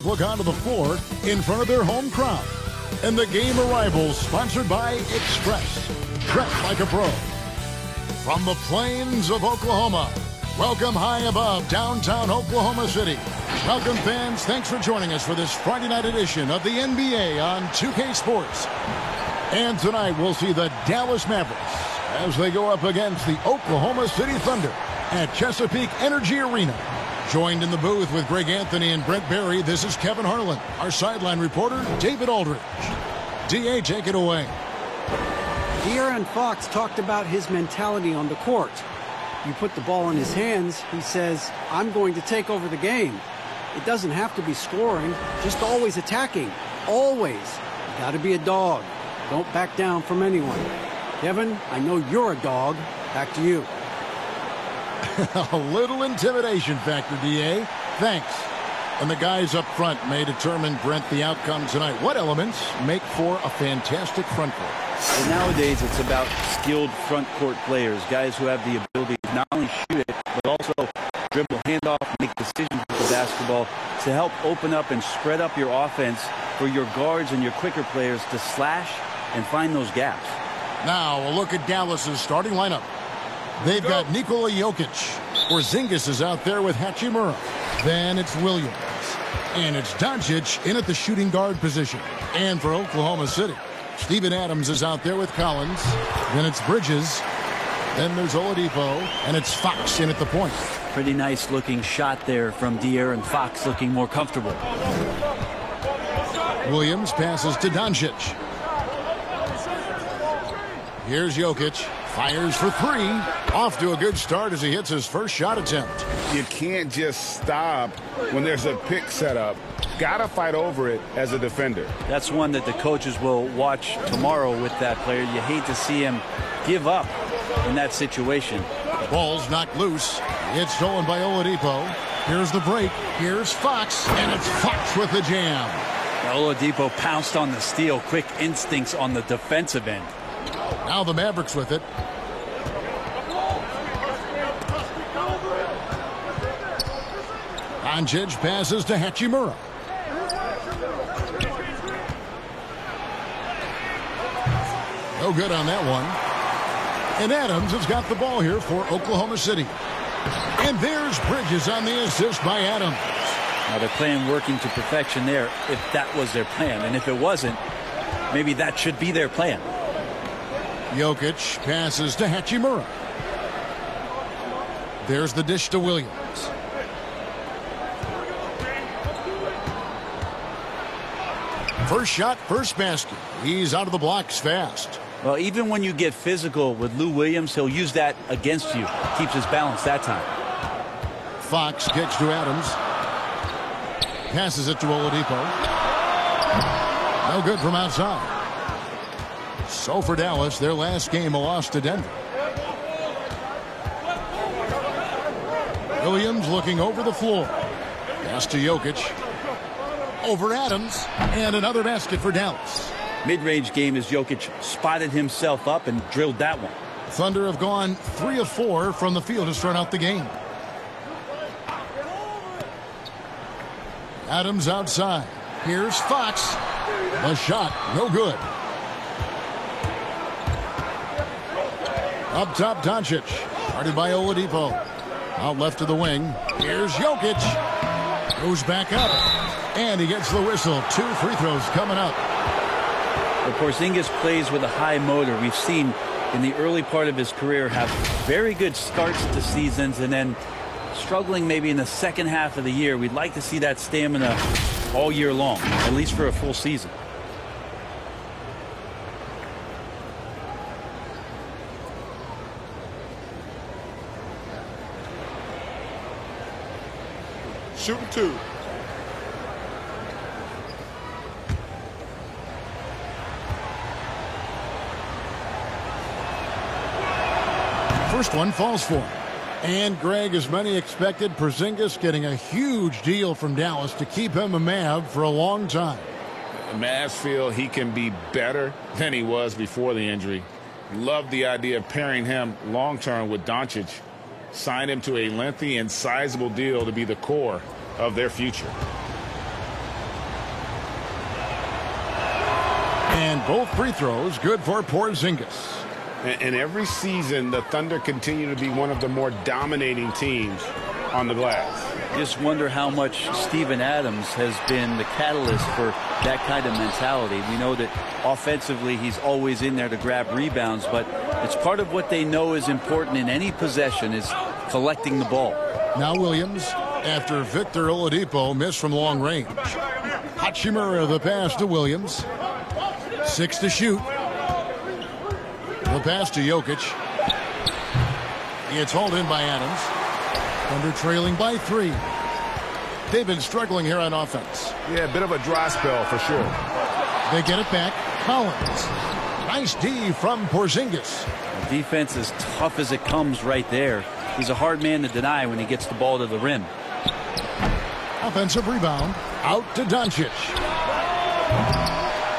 look onto the floor in front of their home crowd. And the game arrivals sponsored by Express. Dress like a pro. From the plains of Oklahoma, welcome high above downtown Oklahoma City. Welcome, fans. Thanks for joining us for this Friday night edition of the NBA on 2K Sports. And tonight we'll see the Dallas Mavericks as they go up against the Oklahoma City Thunder at Chesapeake Energy Arena. Joined in the booth with Greg Anthony and Brent Barry, this is Kevin Harlan. Our sideline reporter, David Aldridge. D.A., take it away. De'Aaron Fox talked about his mentality on the court. You put the ball in his hands, he says, I'm going to take over the game. It doesn't have to be scoring, just always attacking. Always. You got to be a dog. Don't back down from anyone. Kevin, I know you're a dog. Back to you. A little intimidation factor, D.A. Thanks. And the guys up front may determine, Brent, the outcome tonight. What elements make for a fantastic front court? Well, nowadays, it's about skilled front court players, guys who have the ability to not only shoot it, but also dribble, handoff, make decisions with the basketball to help open up and spread up your offense for your guards and your quicker players to slash and find those gaps. Now, a look at Dallas's starting lineup. They've got Nikola Jokic. Porzingis is out there with Hachimura. Then it's Williams. And it's Doncic in at the shooting guard position. And for Oklahoma City, Steven Adams is out there with Collins. Then it's Bridges. Then there's Oladipo. And it's Fox in at the point. Pretty nice looking shot there from De'Aaron Fox, looking more comfortable. Williams passes to Doncic. Here's Jokic. Fires for three. Off to a good start as he hits his first shot attempt. You can't just stop when there's a pick set up. Gotta fight over it as a defender. That's one that the coaches will watch tomorrow with that player. You hate to see him give up in that situation. The ball's knocked loose. It's stolen by Oladipo. Here's the break. Here's Fox. And it's Fox with the jam. Oladipo pounced on the steal. Quick instincts on the defensive end. Now the Mavericks with it. Doncic passes to Hachimura. No good on that one. And Adams has got the ball here for Oklahoma City. And there's Bridges on the assist by Adams. Now they're playing working to perfection there if that was their plan. And if it wasn't, maybe that should be their plan. Jokic passes to Hachimura. There's the dish to Williams. First shot, first basket. He's out of the blocks fast. Well, even when you get physical with Lou Williams, he'll use that against you. Keeps his balance that time. Fox kicks to Adams. Passes it to Oladipo. No good from outside. So for Dallas, their last game, a loss to Denver. Williams looking over the floor. Pass to Jokic. Over Adams. And another basket for Dallas. Mid-range game as Jokic spotted himself up and drilled that one. Thunder have gone 3 of 4 from the field to start out the game. Adams outside. Here's Fox. The shot, no good. Up top, Doncic. Guarded by Oladipo. Out left to the wing. Here's Jokic. Goes back up. And he gets the whistle. 2 free throws coming up. But Porzingis plays with a high motor. We've seen in the early part of his career have very good starts to seasons and then struggling maybe in the second half of the year. We'd like to see that stamina all year long, at least for a full season. Shooting 2. First one falls for him. And Greg, as many expected, Porzingis getting a huge deal from Dallas to keep him a Mav for a long time. The Mavs feel he can be better than he was before the injury. Love the idea of pairing him long-term with Doncic. Signed him to a lengthy and sizable deal to be the core of their future. And both free throws good for Porzingis. And every season, the Thunder continue to be one of the more dominating teams on the glass. Just wonder how much Steven Adams has been the catalyst for that kind of mentality. We know that offensively he's always in there to grab rebounds, but it's part of what they know is important in any possession is collecting the ball. Now Williams after Victor Oladipo missed from long range. Hachimura the pass to Williams. 6 to shoot. The pass to Jokic. It's hauled in by Adams. Thunder trailing by 3. They've been struggling here on offense. Yeah, a bit of a dry spell for sure. They get it back. Collins. Nice D from Porzingis. The defense is tough as it comes right there. He's a hard man to deny when he gets the ball to the rim. Offensive rebound. Out to Doncic.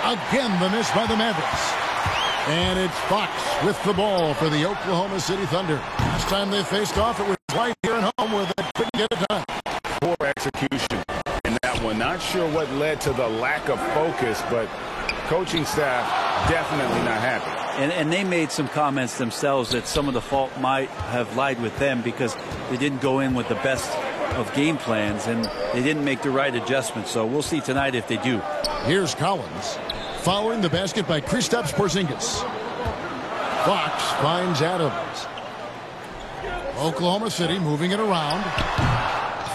Again the miss by the Mavericks. And it's Fox with the ball for the Oklahoma City Thunder. Last time they faced off, it was right here at home where they couldn't get it done. Poor execution in that one. Not sure what led to the lack of focus, but coaching staff definitely not happy. And they made some comments themselves that some of the fault might have lied with them because they didn't go in with the best of game plans and they didn't make the right adjustments. So we'll see tonight if they do. Here's Collins. Following the basket by Kristaps Porzingis. Fox finds Adams. Oklahoma City moving it around.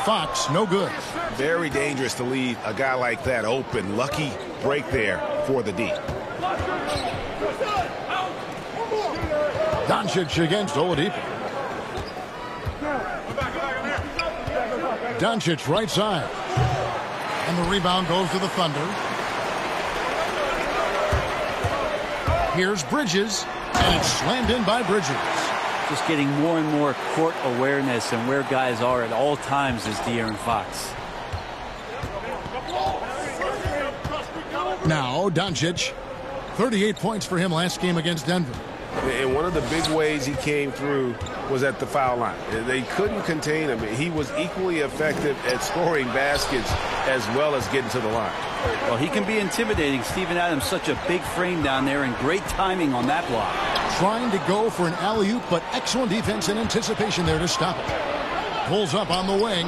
Fox, no good. Very dangerous to leave a guy like that open. Lucky break there for the D. Doncic against Oladipo. Doncic right side. And the rebound goes to the Thunder. Here's Bridges, and it's slammed in by Bridges. Just getting more and more court awareness and where guys are at all times is De'Aaron Fox. Now Doncic, 38 points for him last game against Denver. And one of the big ways he came through was at the foul line. They couldn't contain him. He was equally effective at scoring baskets as well as getting to the line. Well, he can be intimidating. Steven Adams, such a big frame down there, and great timing on that block. Trying to go for an alley-oop, but excellent defense and anticipation there to stop it. Pulls up on the wing.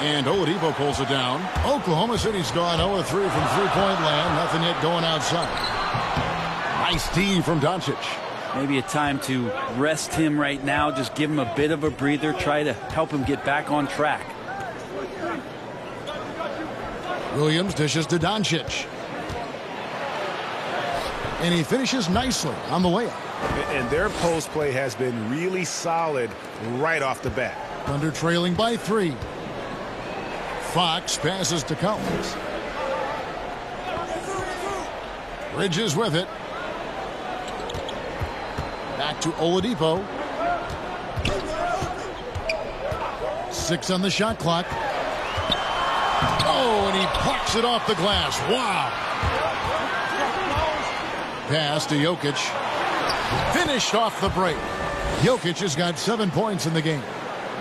And Oladipo pulls it down. Oklahoma City's gone 0-3 from three-point land. Nothing yet going outside. Nice D from Doncic. Maybe a time to rest him right now. Just give him a bit of a breather. Try to help him get back on track. Williams dishes to Doncic. And he finishes nicely on the layup. And their post play has been really solid right off the bat. Thunder trailing by 3. Fox passes to Collins. Bridges with it. Back to Oladipo. 6 on the shot clock. Oh, and he plucks it off the glass. Wow. Pass to Jokic. Finished off the break. Jokic has got 7 points in the game.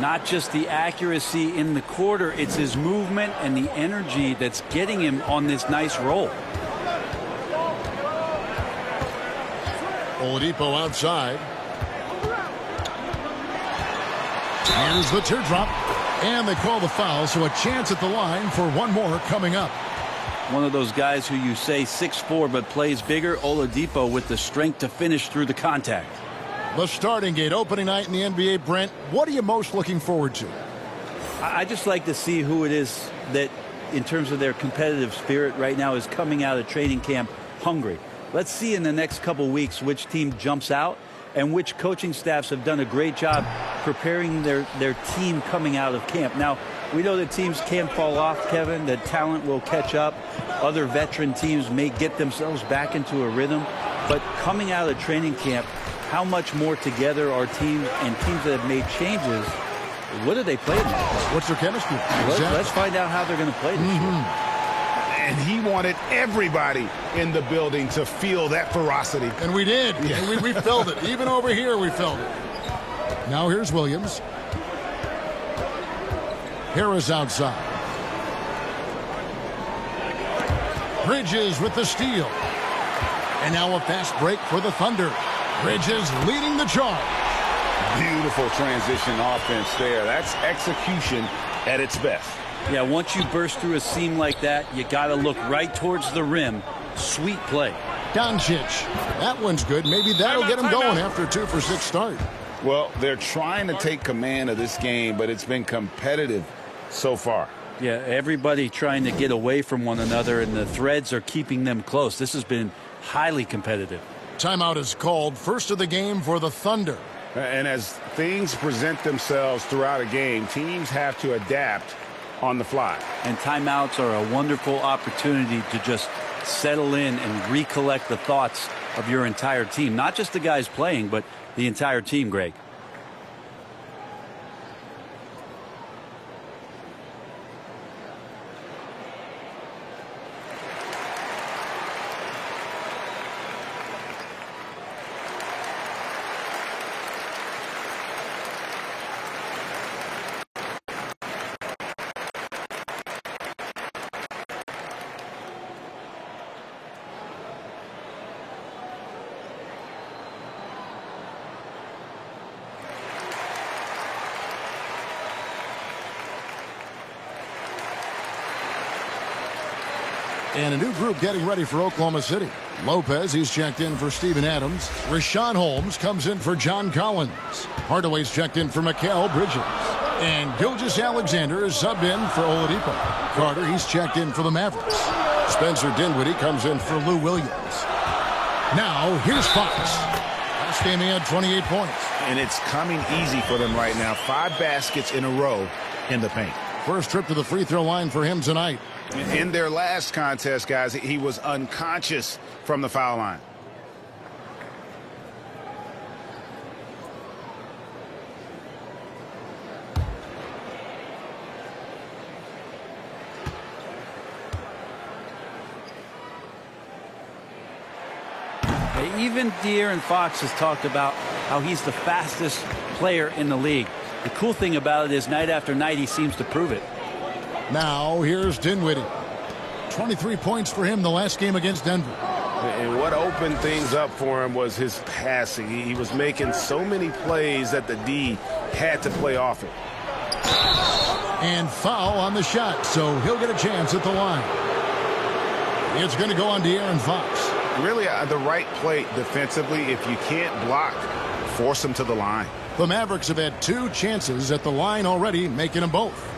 Not just the accuracy in the quarter, it's his movement and the energy that's getting him on this nice roll. Oladipo outside. Here's the teardrop. And they call the foul, so a chance at the line for one more coming up. One of those guys who you say 6'4", but plays bigger, Oladipo with the strength to finish through the contact. The starting gate, opening night in the NBA, Brent. What are you most looking forward to? I just like to see who it is that, in terms of their competitive spirit right now, is coming out of training camp hungry. Let's see in the next couple weeks which team jumps out and which coaching staffs have done a great job preparing their team coming out of camp. Now, we know that teams can fall off, Kevin. That talent will catch up. Other veteran teams may get themselves back into a rhythm. But coming out of training camp, how much more together are teams and teams that have made changes? What do they play now? What's their chemistry? Let's find out how they're going to play this year. And he wanted everybody in the building to feel that ferocity. And we did. Yeah. We felt it. Even over here, we felt it. Now here's Williams. Harris outside. Bridges with the steal. And now a fast break for the Thunder. Bridges leading the charge. Beautiful transition offense there. That's execution at its best. Yeah, once you burst through a seam like that, you got to look right towards the rim. Sweet play. Doncic. That one's good. Maybe that'll get him going after a 2-for-6 start. Well, they're trying to take command of this game, but it's been competitive so far. Yeah, everybody trying to get away from one another, and the threads are keeping them close. This has been highly competitive. Timeout is called. First of the game for the Thunder. And as things present themselves throughout a game, teams have to adapt on the fly. And timeouts are a wonderful opportunity to just settle in and recollect the thoughts of your entire team. Not just the guys playing, but the entire team, Greg. And a new group getting ready for Oklahoma City. Lopez, he's checked in for Steven Adams. Rashawn Holmes comes in for John Collins. Hardaway's checked in for Mikal Bridges. And Gilgeous-Alexander is subbed in for Oladipo. Carter, he's checked in for the Mavericks. Spencer Dinwiddie comes in for Lou Williams. Now, here's Fox. Last game he had 28 points. And it's coming easy for them right now. 5 baskets in a row in the paint. First trip to the free throw line for him tonight. In their last contest, guys, he was unconscious from the foul line. Even De'Aaron Fox has talked about how he's the fastest player in the league. The cool thing about it is night after night he seems to prove it. Now here's Dinwiddie. 23 points for him the last game against Denver. And what opened things up for him was his passing. He was making so many plays that the D had to play off it. And foul on the shot, so he'll get a chance at the line. It's going to go on De'Aaron Fox. Really the right play defensively. If you can't block, force him to the line. The Mavericks have had 2 chances at the line already, making them both.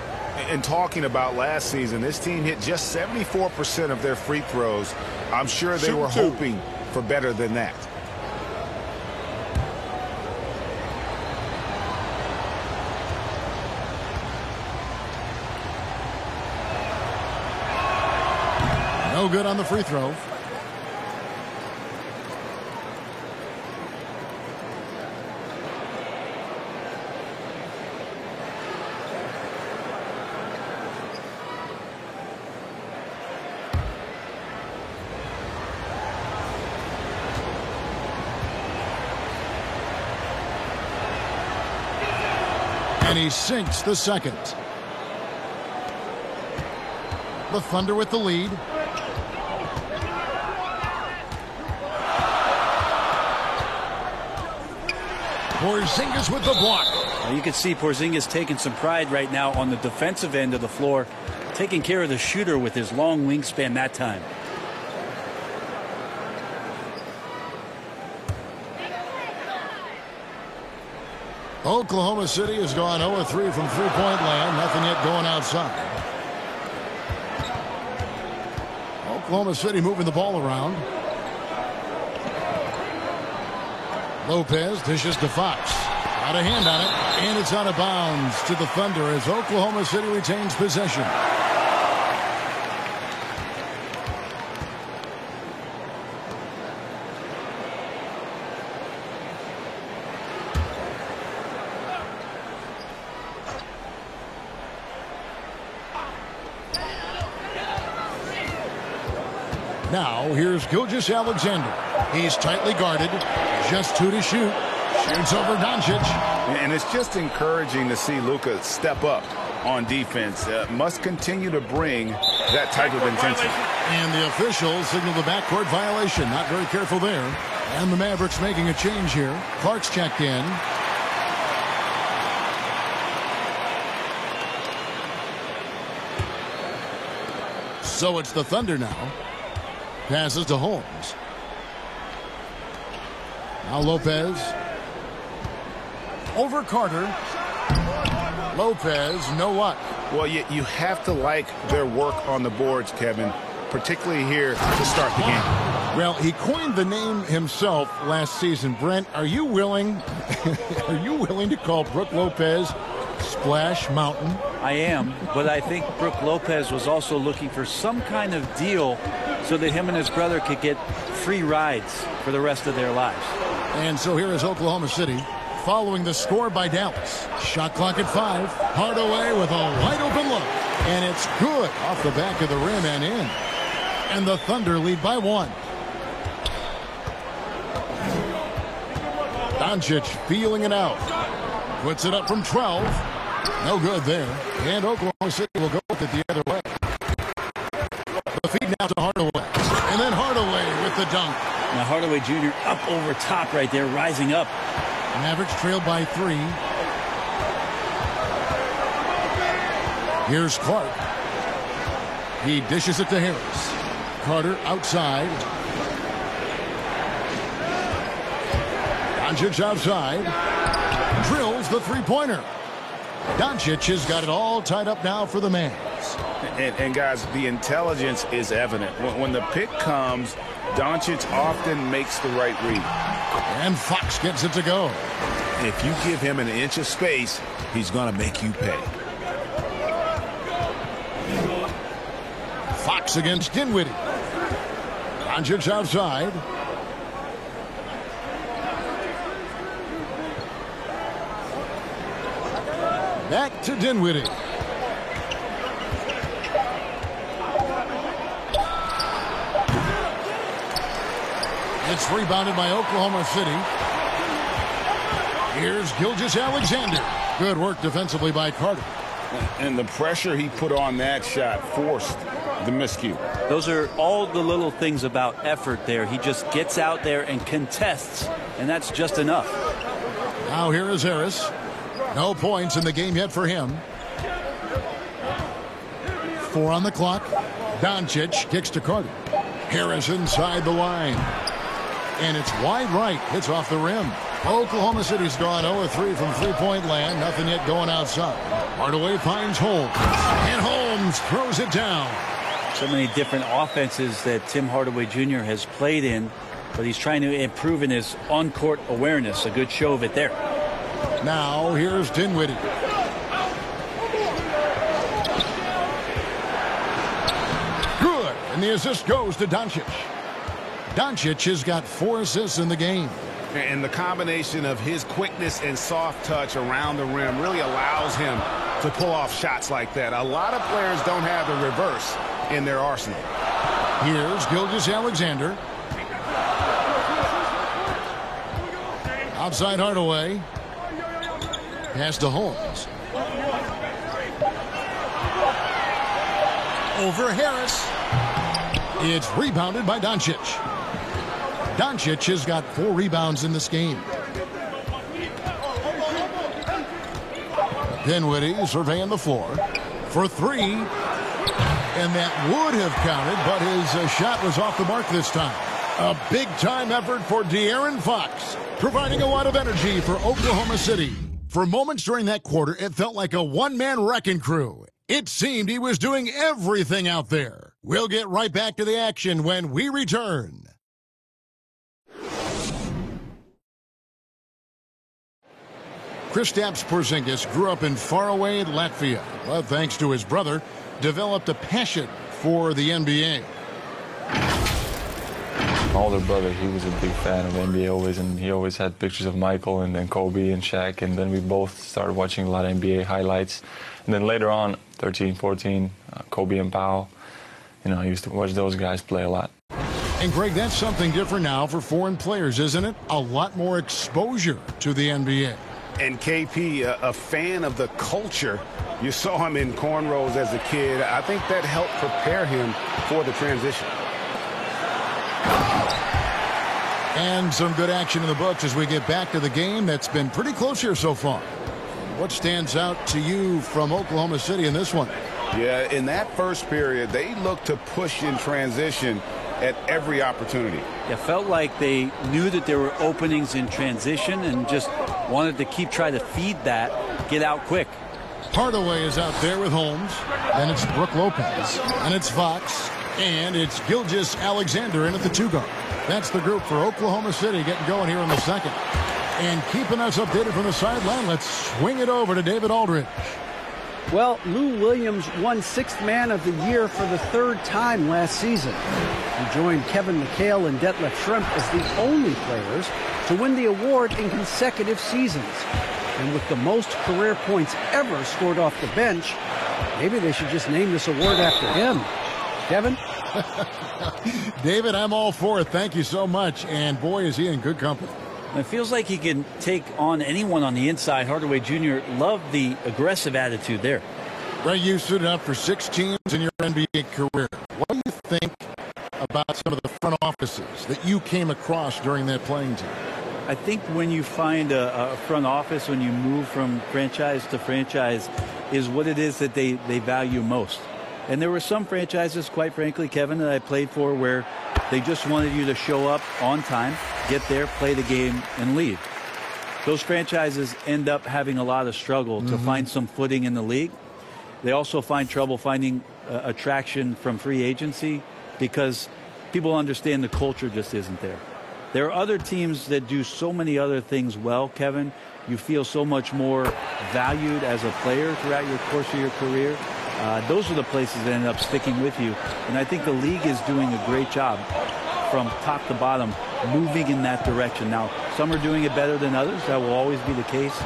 And talking about last season, this team hit just 74% of their free throws. I'm sure they were hoping for better than that. No good on the free throw. And he sinks the second. The Thunder with the lead. Porzingis with the block. Well, you can see Porzingis taking some pride right now on the defensive end of the floor, taking care of the shooter with his long wingspan that time. Oklahoma City has gone 0-3 from three-point land. Nothing yet going outside. Oklahoma City moving the ball around. Lopez dishes to Fox. Got a hand on it, and it's out of bounds to the Thunder as Oklahoma City retains possession. Now, here's Gilgeous-Alexander. He's tightly guarded. Just 2 to shoot. Shoots over Doncic. And it's just encouraging to see Luka step up on defense. Must continue to bring that type of intensity. And the officials signal the backcourt violation. Not very careful there. And the Mavericks making a change here. Clark's checked in. So it's the Thunder now. Passes to Holmes. Now Lopez. Over Carter. Lopez, no luck. Well, you have to like their work on the boards, Kevin, particularly here to start the game. Well, he coined the name himself last season. Brent, are you willing to call Brook Lopez Splash Mountain? I am, but I think Brook Lopez was also looking for some kind of deal so that him and his brother could get free rides for the rest of their lives. And so here is Oklahoma City following the score by Dallas. Shot clock at 5. Hardaway with a wide open look. And it's good off the back of the rim and in. And the Thunder lead by 1. Doncic feeling it out. Puts it up from 12. No good there. And Oklahoma City will go with it the other way. The feed now to Hardaway. And then Hardaway with the dunk. Now Hardaway Jr. up over top right there, rising up. Mavericks trailed by 3. Here's Clark. He dishes it to Harris. Carter outside. Doncic outside. Drills the three-pointer. Doncic has got it all tied up now for the Mavs. And guys, the intelligence is evident. When the pick comes, Doncic often makes the right read. And Fox gets it to go. If you give him an inch of space, he's going to make you pay. Fox against Dinwiddie. Doncic outside. Back to Dinwiddie. It's rebounded by Oklahoma City. Here's Gilgeous-Alexander. Good work defensively by Carter. And the pressure he put on that shot forced the miscue. Those are all the little things about effort there. He just gets out there and contests, and that's just enough. Now here is Harris. No points in the game yet for him. 4 on the clock. Doncic kicks to Carter. Harris inside the line. And it's wide right. Hits off the rim. Oklahoma City's gone 0-3 from three-point land. Nothing yet going outside. Hardaway finds Holmes. And Holmes throws it down. So many different offenses that Tim Hardaway Jr. has played in, but he's trying to improve in his on-court awareness. A good show of it there. Now here's Dinwiddie. Good. And the assist goes to Doncic. Doncic has got 4 assists in the game. And the combination of his quickness and soft touch around the rim really allows him to pull off shots like that. A lot of players don't have the reverse in their arsenal. Here's Gilgeous-Alexander. Outside Hardaway. Pass to Holmes. Over Harris. It's rebounded by Doncic. Doncic has got 4 rebounds in this game. Dinwiddie surveying the floor for 3. And that would have counted, but his shot was off the mark this time. A big-time effort for De'Aaron Fox, providing a lot of energy for Oklahoma City. For moments during that quarter, it felt like a one-man wrecking crew. It seemed he was doing everything out there. We'll get right back to the action when we return. Kristaps Porzingis grew up in faraway Latvia, but thanks to his brother, developed a passion for the NBA. My older brother, he was a big fan of NBA always, and he always had pictures of Michael and then Kobe and Shaq, and then we both started watching a lot of NBA highlights. And then later on, 13, 14, Kobe and Powell, you know, I used to watch those guys play a lot. And Greg, that's something different now for foreign players, isn't it? A lot more exposure to the NBA. And KP, a fan of the culture You saw him in cornrows as a kid. I think that helped prepare him for the transition. And some good action in the books as we get back to the game that's been pretty close here so far. What stands out to you from Oklahoma City in this one? Yeah, in that first period, they looked to push in transition at every opportunity. It felt like they knew that there were openings in transition and just wanted to try to feed that, get out quick. Hardaway is out there with Holmes. Then it's Brook Lopez. And it's Fox. And it's Gilgeous-Alexander in at the 2 guard. That's the group for Oklahoma City getting going here in the second. And keeping us updated from the sideline, let's swing it over to David Aldridge. Well, Lou Williams won 6th Man of the Year for the 3rd time last season. He joined Kevin McHale and Detlef Schrempf as the only players to win the award in consecutive seasons. And with the most career points ever scored off the bench, maybe they should just name this award after him. Kevin? David, I'm all for it. Thank you so much. And boy, is he in good company. It feels like he can take on anyone on the inside. Hardaway Jr. loved the aggressive attitude there. Ray, you suited up for 6 teams in your NBA career. What do you think about some of the front offices that you came across during that playing time? I think when you find a front office, when you move from franchise to franchise, is what it is that they value most. And there were some franchises, quite frankly, Kevin, that I played for where they just wanted you to show up on time, get there, play the game, and leave. Those franchises end up having a lot of struggle to find some footing in the league. They also find trouble finding attraction from free agency because people understand the culture just isn't there. There are other teams that do so many other things well, Kevin. You feel so much more valued as a player throughout your course of your career. Those are the places that end up sticking with you. And I think the league is doing a great job from top to bottom moving in that direction. Now, some are doing it better than others. That will always be the case.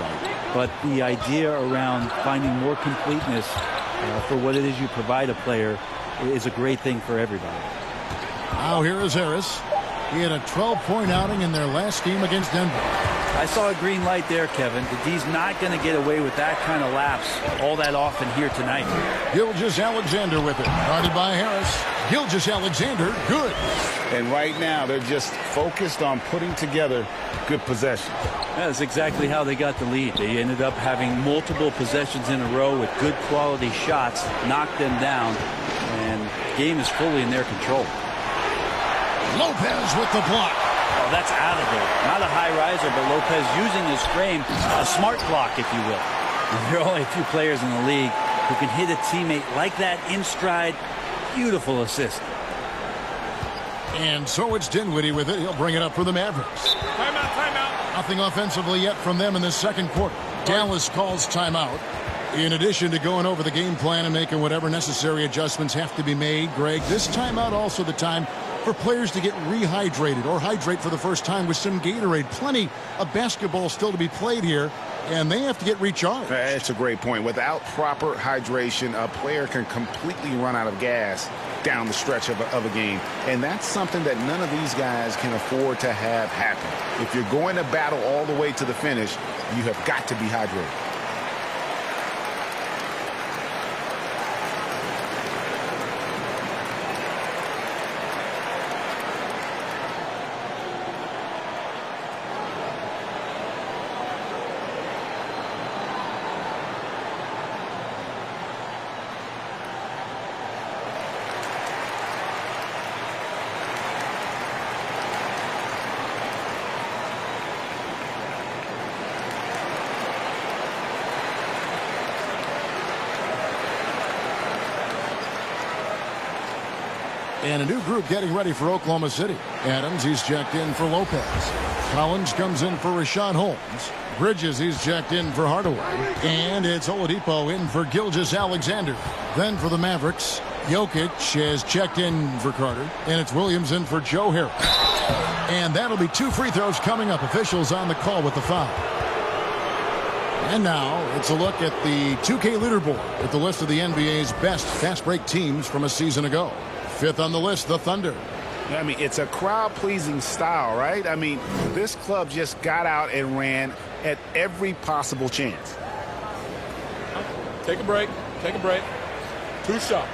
But the idea around finding more completeness for what it is you provide a player is a great thing for everybody. Now here is Harris. He had a 12-point outing in their last game against Denver. I saw a green light there, Kevin. The D's not going to get away with that kind of lapse all that often here tonight. Gilgeous-Alexander with it. Guarded by Harris. Gilgeous-Alexander, good. And right now, they're just focused on putting together good possessions. That's exactly how they got the lead. They ended up having multiple possessions in a row with good quality shots, knocked them down, and the game is fully in their control. Lopez with the block. Oh, that's out of there. Not a high riser, but Lopez using his frame, a smart block, if you will. And there are only a few players in the league who can hit a teammate like that in stride. Beautiful assist. And so it's Dinwiddie with it. He'll bring it up for the Mavericks. Timeout. Nothing offensively yet from them in the second quarter. Dallas calls timeout. In addition to going over the game plan and making whatever necessary adjustments have to be made, Greg, this timeout also the time for players to get rehydrated or hydrate for the first time with some Gatorade. Plenty of basketball still to be played here, and they have to get recharged. That's a great point. Without proper hydration, a player can completely run out of gas down the stretch of a game. And that's something that none of these guys can afford to have happen. If you're going to battle all the way to the finish, you have got to be hydrated. And a new group getting ready for Oklahoma City. Adams, he's checked in for Lopez. Collins comes in for Rashad Holmes. Bridges, he's checked in for Hardaway. And it's Oladipo in for Gilgeous-Alexander. Then for the Mavericks, Jokic has checked in for Carter. And it's Williams in for Joe Harris. And that'll be 2 free throws coming up. Officials on the call with the foul. And now it's a look at the 2K leaderboard with the list of the NBA's best fast break teams from a season ago. 5th on the list, the Thunder. I mean, it's a crowd-pleasing style, right? I mean, this club just got out and ran at every possible chance. Take a break. Take a break. 2 shots.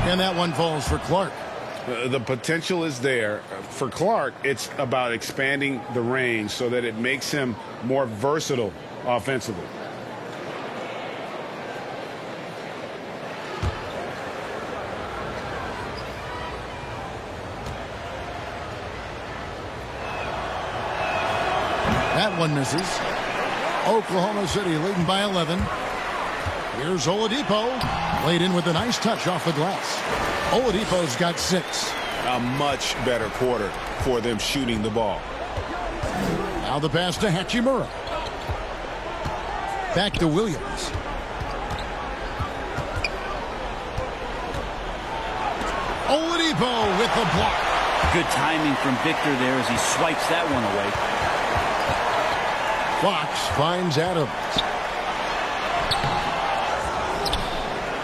And that one falls for Clark. The potential is there. For Clark, it's about expanding the range so that it makes him more versatile offensively. That one misses. Oklahoma City leading by 11. Here's Oladipo. Laid in with a nice touch off the glass. Oladipo's got 6. A much better quarter for them shooting the ball. Now the pass to Hachimura. Back to Williams. Oladipo with the block. Good timing from Victor there as he swipes that one away. Fox finds Adams.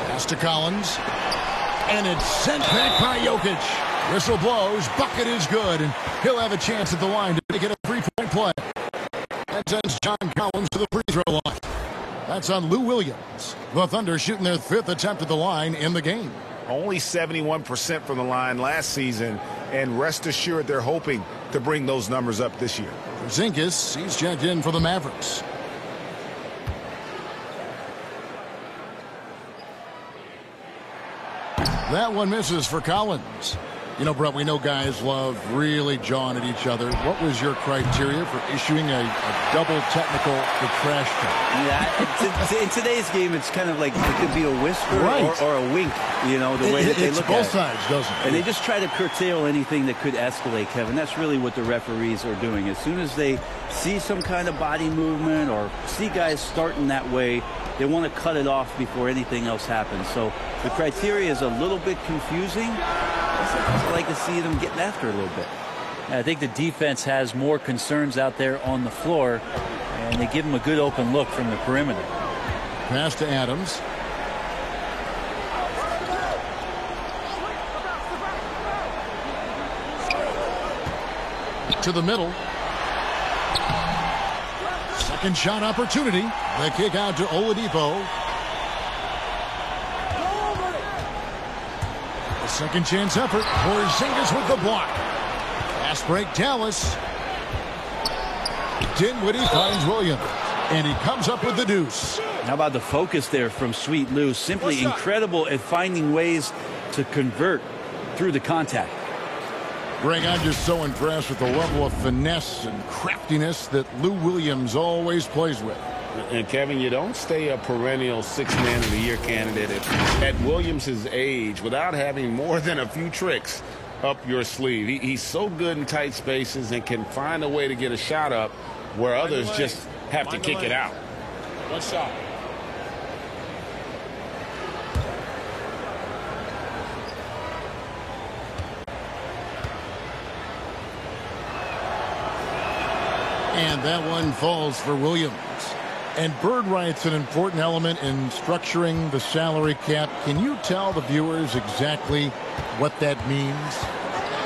Pass to Collins. And it's sent back by Jokic. Whistle blows. Bucket is good. And he'll have a chance at the line to make it a 3-point play. That sends John Collins to the free throw line. That's on Lou Williams. The Thunder shooting their 5th attempt at the line in the game. Only 71% from the line last season. And rest assured they're hoping to bring those numbers up this year. Zinkis, he's checked in for the Mavericks. That one misses for Collins. You know, Brett, we know guys love really jawing at each other. What was your criteria for issuing a double technical for trash talk? Yeah, in today's game, it's kind of like it could be a whisper or a wink, you know, the way that they look at it. It's both sides, doesn't it? And they just try to curtail anything that could escalate, Kevin. That's really what the referees are doing. As soon as they see some kind of body movement or see guys starting that way, they want to cut it off before anything else happens. So the criteria is a little bit confusing. I like to see them getting after it a little bit. I think the defense has more concerns out there on the floor, and they give them a good open look from the perimeter. Pass to Adams. To the middle. Second shot opportunity. The kick out to Oladipo. The second chance effort. Porzingis with the block. Fast break, Dallas. Dinwiddie finds Williams. And he comes up with the deuce. How about the focus there from Sweet Lou? Simply incredible at finding ways to convert through the contact. Greg, I'm just so impressed with the level of finesse and craftiness that Lou Williams always plays with. And, Kevin, you don't stay a perennial 6th Man of the Year candidate at Williams' age without having more than a few tricks up your sleeve. He's so good in tight spaces and can find a way to get a shot up where others just have to kick it out. One shot. And that one falls for Williams. And bird rights an important element in structuring the salary cap. Can you tell the viewers exactly what that means?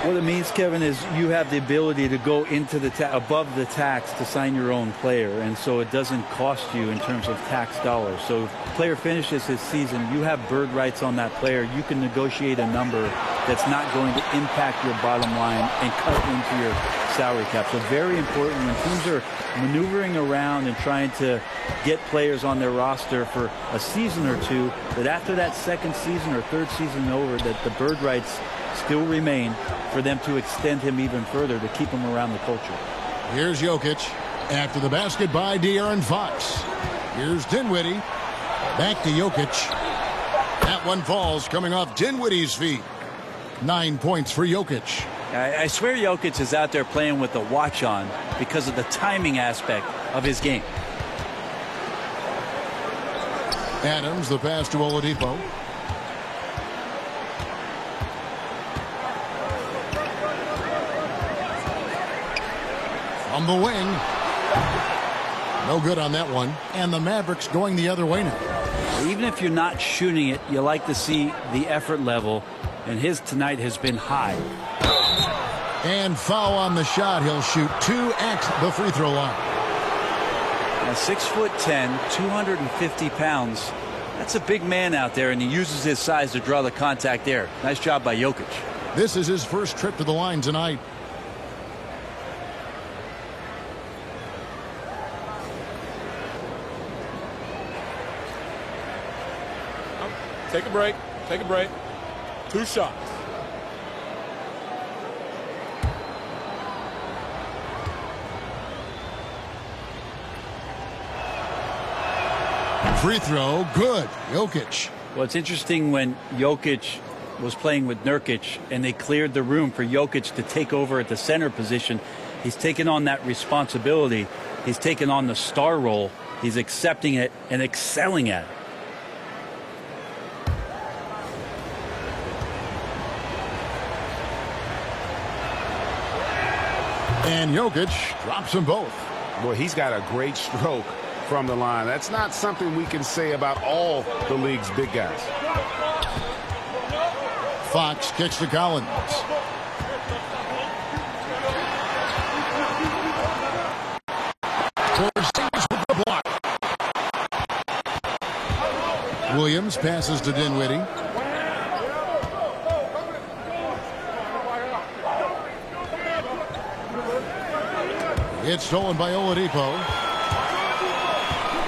What it means, Kevin, is you have the ability to go into the above the tax to sign your own player, and so it doesn't cost you in terms of tax dollars. So if a player finishes his season, you have bird rights on that player. You can negotiate a number that's not going to impact your bottom line and cut into your salary cap. So very important when teams are maneuvering around and trying to get players on their roster for a season or two, that after that second season or third season over, that the bird rights still remain for them to extend him even further to keep him around the culture. Here's Jokic after the basket by De'Aaron Fox. Here's Dinwiddie. Back to Jokic. That one falls coming off Dinwiddie's feet. 9 points for Jokic. I swear Jokic is out there playing with the watch on because of the timing aspect of his game. Adams, the pass to Oladipo. From the wing. No good on that one. And the Mavericks going the other way now. Even if you're not shooting it, you like to see the effort level and his tonight has been high. And foul on the shot. He'll shoot 2 at the free throw line. Now 6'10", 250 pounds. That's a big man out there, and he uses his size to draw the contact there. Nice job by Jokic. This is his first trip to the line tonight. Take a break. Take a break. 2 shots. Free throw, good. Jokic. Well, it's interesting when Jokic was playing with Nurkic and they cleared the room for Jokic to take over at the center position. He's taken on that responsibility. He's taken on the star role. He's accepting it and excelling at it. And Jokic drops them both. Well, he's got a great stroke from the line. That's not something we can say about all the league's big guys. Fox kicks to Collins. Porzingis with the block. Williams passes to Dinwiddie. It's stolen by Oladipo.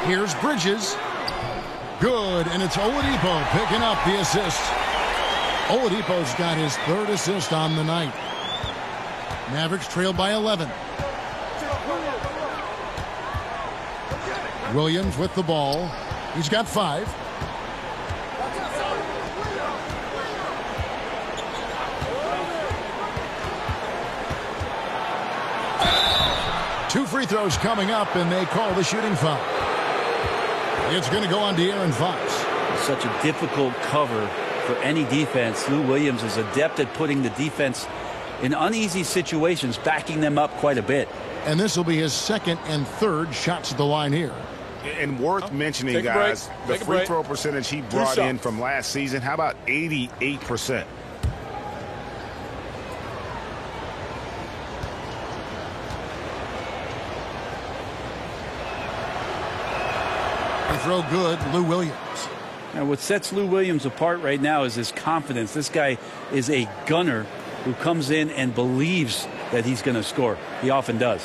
Here's Bridges. Good, and it's Oladipo picking up the assist. Oladipo's got his 3rd assist on the night. Mavericks trail by 11. Williams with the ball. He's got 5. Two free throws coming up, and they call the shooting foul. It's going to go on De'Aaron Fox. Such a difficult cover for any defense. Lou Williams is adept at putting the defense in uneasy situations, backing them up quite a bit. And this will be his 2nd and 3rd shots at the line here. And worth mentioning, guys, the free throw percentage he brought in from last season. How about 88%? Throw good, Lou Williams. Now, what sets Lou Williams apart right now is his confidence. This guy is a gunner who comes in and believes that he's going to score. He often does.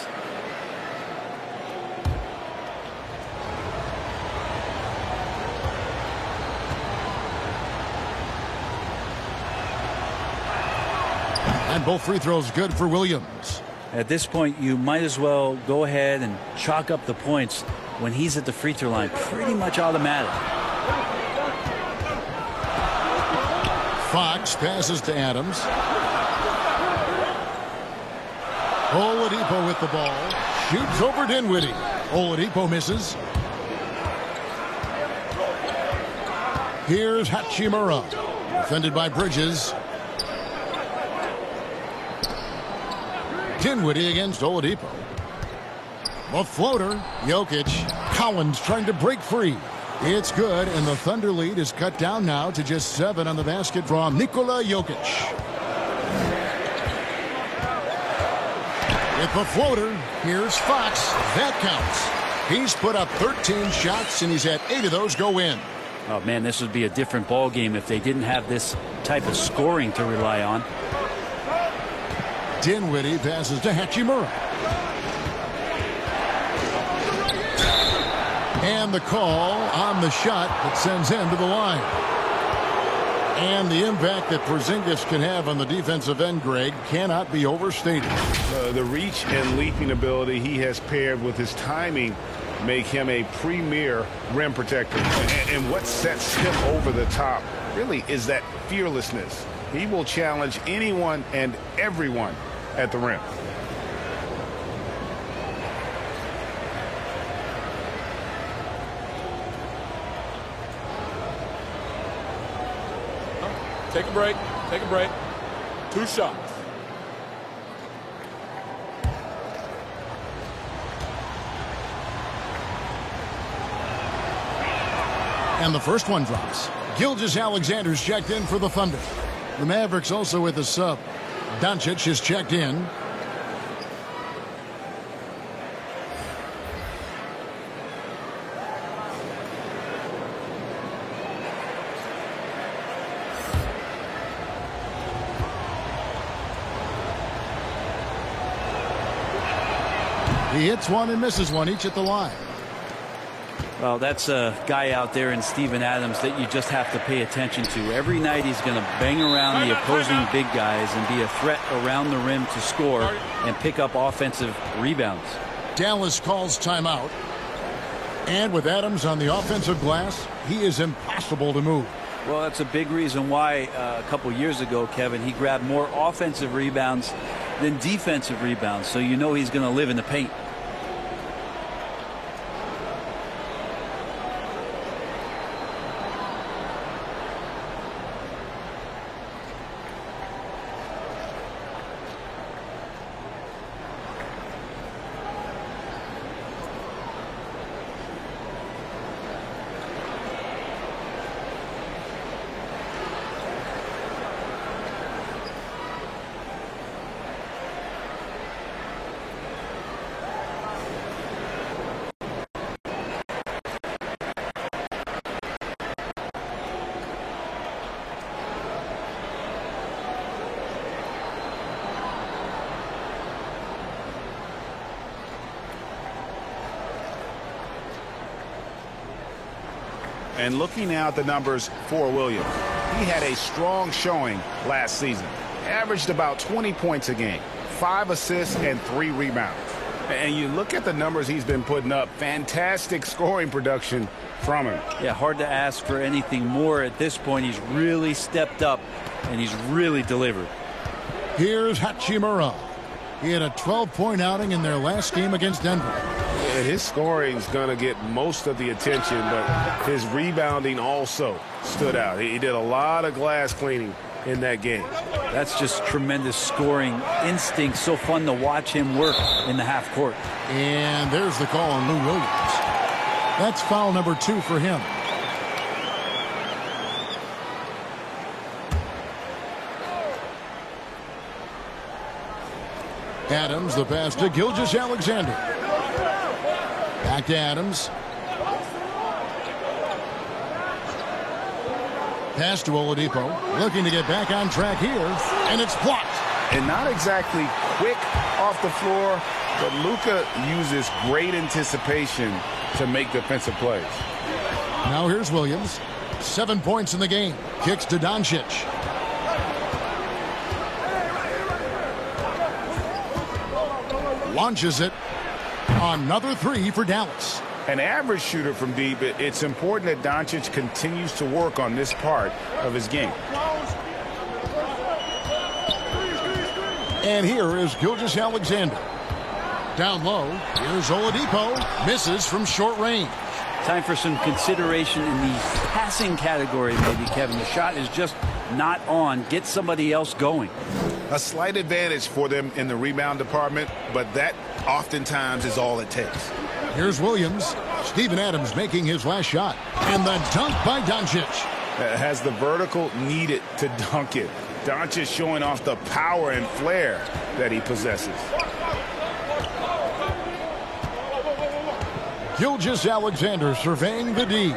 And both free throws good for Williams. At this point, you might as well go ahead and chalk up the points when he's at the free throw line. Pretty much automatic. Fox passes to Adams. Oladipo with the ball. Shoots over Dinwiddie. Oladipo misses. Here's Hachimura. Defended by Bridges. Dinwiddie against Oladipo. A floater. Jokic. Collins trying to break free. It's good, and the Thunder lead is cut down now to just 7 on the basket from Nikola Jokic. With the floater, here's Fox. That counts. He's put up 13 shots, and he's had 8 of those go in. Oh, man, this would be a different ball game if they didn't have this type of scoring to rely on. Dinwiddie passes to Hachimura. And the call on the shot that sends him to the line. And the impact that Porzingis can have on the defensive end, Greg, cannot be overstated. The reach and leaping ability he has paired with his timing make him a premier rim protector. And what sets him over the top really is that fearlessness. He will challenge anyone and everyone at the rim. Take a break. Take a break. 2 shots. And the first one drops. Gilgeous-Alexander's checked in for the Thunder. The Mavericks also with a sub. Doncic is checked in. He hits one and misses one, each at the line. Well, that's a guy out there in Steven Adams that you just have to pay attention to. Every night he's going to bang around the opposing big guys and be a threat around the rim to score and pick up offensive rebounds. Dallas calls timeout. And with Adams on the offensive glass, he is impossible to move. Well, that's a big reason why a couple years ago, Kevin, he grabbed more offensive rebounds than defensive rebounds. So you know he's going to live in the paint. And looking now at the numbers for Williams, he had a strong showing last season. Averaged about 20 points a game, 5 assists and 3 rebounds. And you look at the numbers he's been putting up, fantastic scoring production from him. Yeah, hard to ask for anything more at this point. He's really stepped up and he's really delivered. Here's Hachimura. He had a 12-point outing in their last game against Denver. And his scoring is going to get most of the attention, but his rebounding also stood out. He did a lot of glass cleaning in that game. That's just tremendous scoring instinct. So fun to watch him work in the half court. And there's the call on Lou Williams. That's foul number 2 for him. Adams, the pass to Gilgeous-Alexander. Back to Adams. Pass to Oladipo. Looking to get back on track here. And it's blocked. And not exactly quick off the floor, but Luka uses great anticipation to make defensive plays. Now here's Williams. 7 points in the game. Kicks to Doncic. Launches it. Another 3 for Dallas. An average shooter from deep, it's important that Doncic continues to work on this part of his game. And here is Gilgeous-Alexander. Down low, here's Oladipo. Misses from short range. Time for some consideration in the passing category, maybe, Kevin. The shot is just not on. Get somebody else going. A slight advantage for them in the rebound department, but that oftentimes is all it takes. Here's Williams. Steven Adams making his last shot. And the dunk by Doncic. Has the vertical needed to dunk it. Doncic showing off the power and flair that he possesses. Gilgeous-Alexander surveying the D.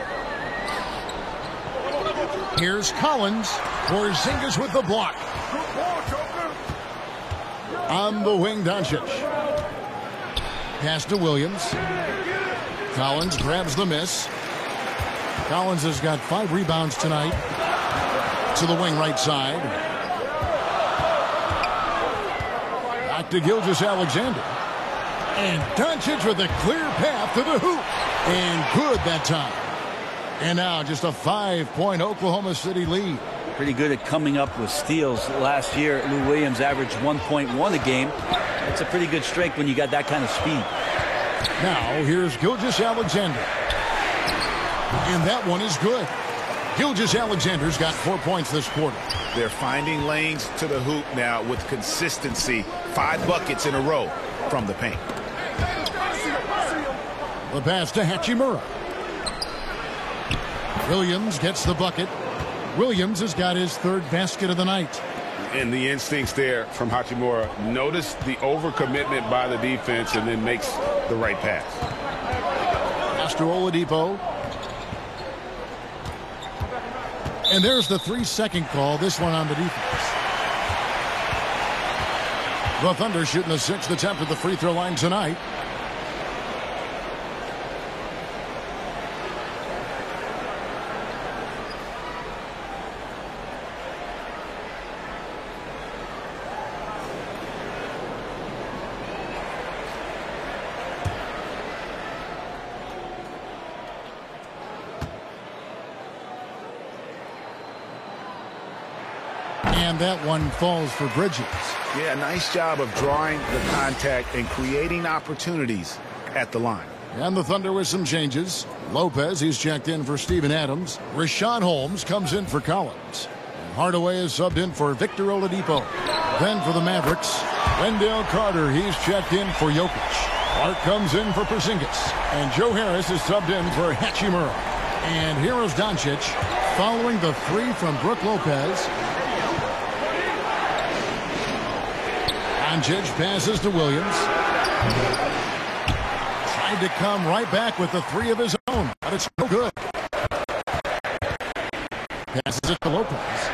Here's Collins. Porzingis with the block. On the wing, Doncic. Pass to Williams. Collins grabs the miss. Collins has got 5 rebounds tonight. To the wing right side. Back to Gilgeous-Alexander. And Doncic with a clear path to the hoop. And good that time. And now just a 5-point Oklahoma City lead. Pretty good at coming up with steals. Last year, Lou Williams averaged 1.1 a game. That's a pretty good strength when you got that kind of speed. Now here's Gilgeous-Alexander. And that one is good. Gilgeous-Alexander's got 4 points this quarter. They're finding lanes to the hoop now with consistency. 5 buckets in a row from the paint. The pass to Hachimura. Williams gets the bucket. Williams has got his third basket of the night. And the instincts there from Hachimura. Notice the overcommitment by the defense and then makes the right pass. Pass to Oladipo. And there's the 3-second call, this one on the defense. The Thunder shooting the 6th attempt at the free throw line tonight. And that one falls for Bridges. Yeah, nice job of drawing the contact and creating opportunities at the line. And the Thunder with some changes. Lopez, he's checked in for Steven Adams. Rashawn Holmes comes in for Collins. And Hardaway is subbed in for Victor Oladipo. Then for the Mavericks, Wendell Carter, he's checked in for Jokic. Clark comes in for Porzingis. And Joe Harris is subbed in for Hachimura. And here is Doncic following the 3 from Brook Lopez. Doncic passes to Williams. Tried to come right back with the 3 of his own, but it's no good. Passes it to Lopez.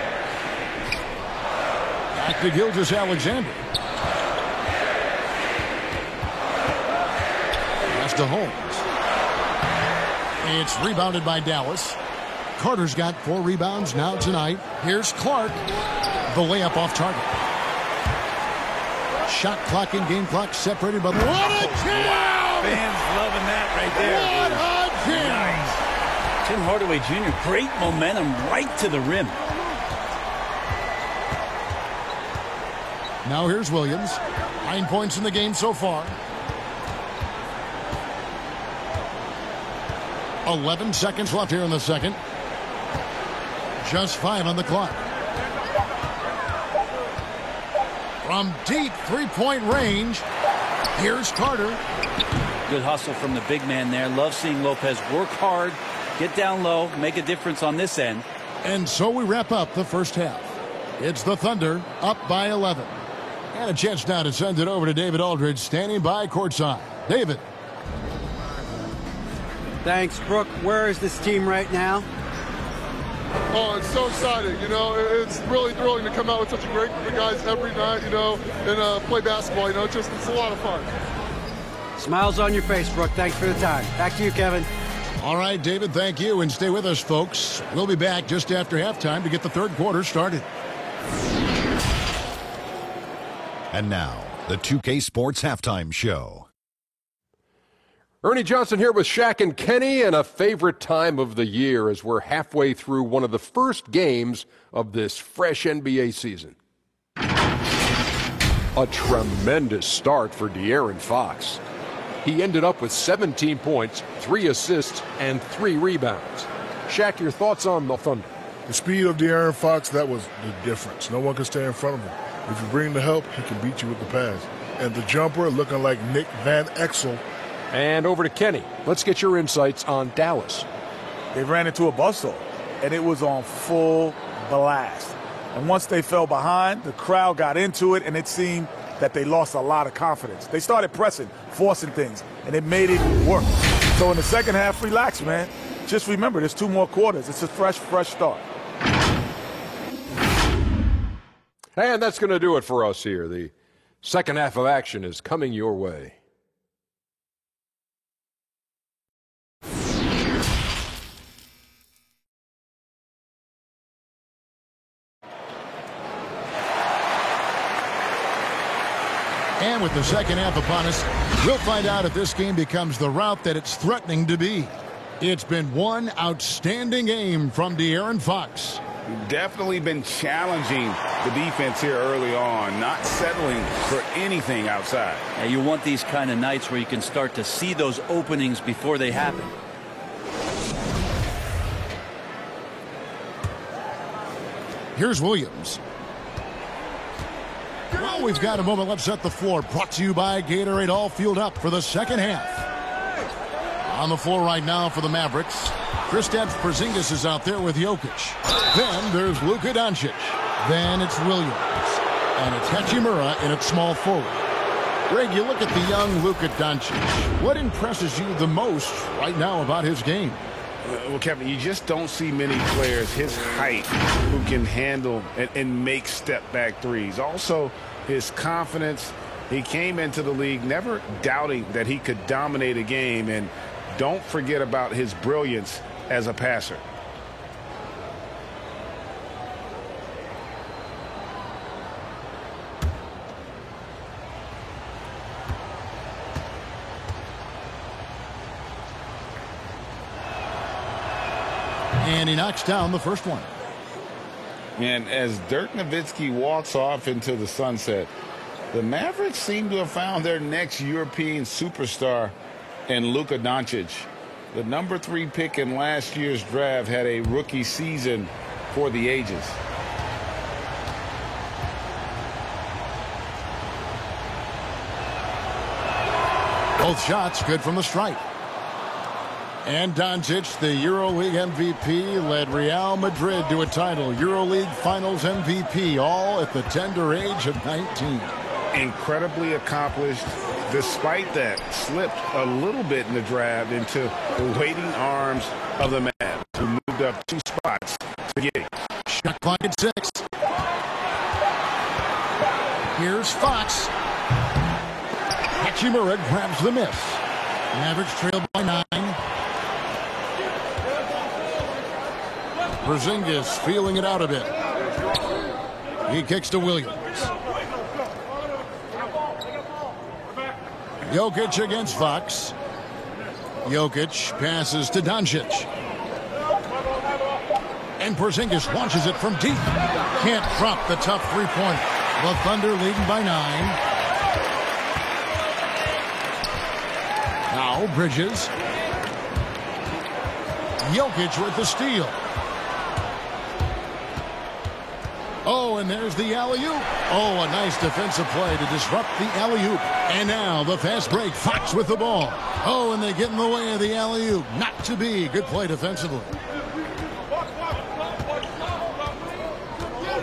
Back to Gilgeous-Alexander. Pass to Holmes. It's rebounded by Dallas. Carter's got 4 rebounds now tonight. Here's Clark. The layup off target. Shot clock and game clock separated by... What a jam! Fans loving that right there. What a jam! Nice. Tim Hardaway Jr., great momentum right to the rim. Now here's Williams. 9 points in the game so far. 11 seconds left here in the second. Just 5 on the clock. From deep three-point range, here's Carter. Good hustle from the big man there. Love seeing Lopez work hard, get down low, make a difference on this end. And so we wrap up the first half. It's the Thunder up by 11. And a chance now to send it over to David Aldridge, standing by courtside. David. Thanks, Brooke. Where is this team right now? Oh, it's so exciting. You know, it's really thrilling to come out with such a great group of guys every night, you know, and play basketball. You know, it's a lot of fun. Smiles on your face, Brooke. Thanks for the time. Back to you, Kevin. All right, David, thank you. And stay with us, folks. We'll be back just after halftime to get the third quarter started. And now, the 2K Sports Halftime Show. Ernie Johnson here with Shaq and Kenny, and a favorite time of the year as we're halfway through one of the first games of this fresh NBA season. A tremendous start for De'Aaron Fox. He ended up with 17 points, 3 assists, and 3 rebounds. Shaq, your thoughts on the Thunder? The speed of De'Aaron Fox, that was the difference. No one can stay in front of him. If you bring the help, he can beat you with the pass. And the jumper looking like Nick Van Exel. And over to Kenny. Let's get your insights on Dallas. They ran into a buzzsaw, and it was on full blast. And once they fell behind, the crowd got into it, and it seemed that they lost a lot of confidence. They started pressing, forcing things, and it made it work. So in the second half, relax, man. Just remember, there's 2 more quarters. It's a fresh start. And that's going to do it for us here. The second half of action is coming your way. And with the second half upon us, we'll find out if this game becomes the route that it's threatening to be. It's been one outstanding game from De'Aaron Fox. Definitely been challenging the defense here early on, not settling for anything outside. Yeah, you want these kind of nights where you can start to see those openings before they happen. Here's Williams. Well, we've got a moment left set the floor. Brought to you by Gatorade, all fueled up for the second half. On the floor right now for the Mavericks, Kristaps Porzingis is out there with Jokic. Then there's Luka Doncic. Then it's Williams. And it's Hachimura in at small forward. Greg, you look at the young Luka Doncic. What impresses you the most right now about his game? Well, Kevin, you just don't see many players his height who can handle and make step-back threes. Also, his confidence. He came into the league never doubting that he could dominate a game. And don't forget about his brilliance as a passer. And he knocks down the first one. And as Dirk Nowitzki walks off into the sunset, the Mavericks seem to have found their next European superstar in Luka Doncic. The number 3 pick in last year's draft had a rookie season for the ages. Both shots good from the stripe. And Doncic, the EuroLeague MVP, led Real Madrid to a title. EuroLeague Finals MVP, all at the tender age of 19. Incredibly accomplished. Despite that, slipped a little bit in the draft into the waiting arms of the Mavs, who moved up 2 spots to get it. Shot clock at 6. Here's Fox. Hachimura grabs the miss. Mavericks trail by 9. Porzingis feeling it out a bit. He kicks to Williams. Jokic against Fox. Jokic passes to Doncic. And Porzingis launches it from deep. Can't drop the tough three-pointer. The Thunder leading by 9. Now Bridges. Jokic with the steal. Oh, and there's the alley-oop. Oh, a nice defensive play to disrupt the alley-oop. And now the fast break. Fox with the ball. Oh, and they get in the way of the alley-oop. Not to be. Good play defensively.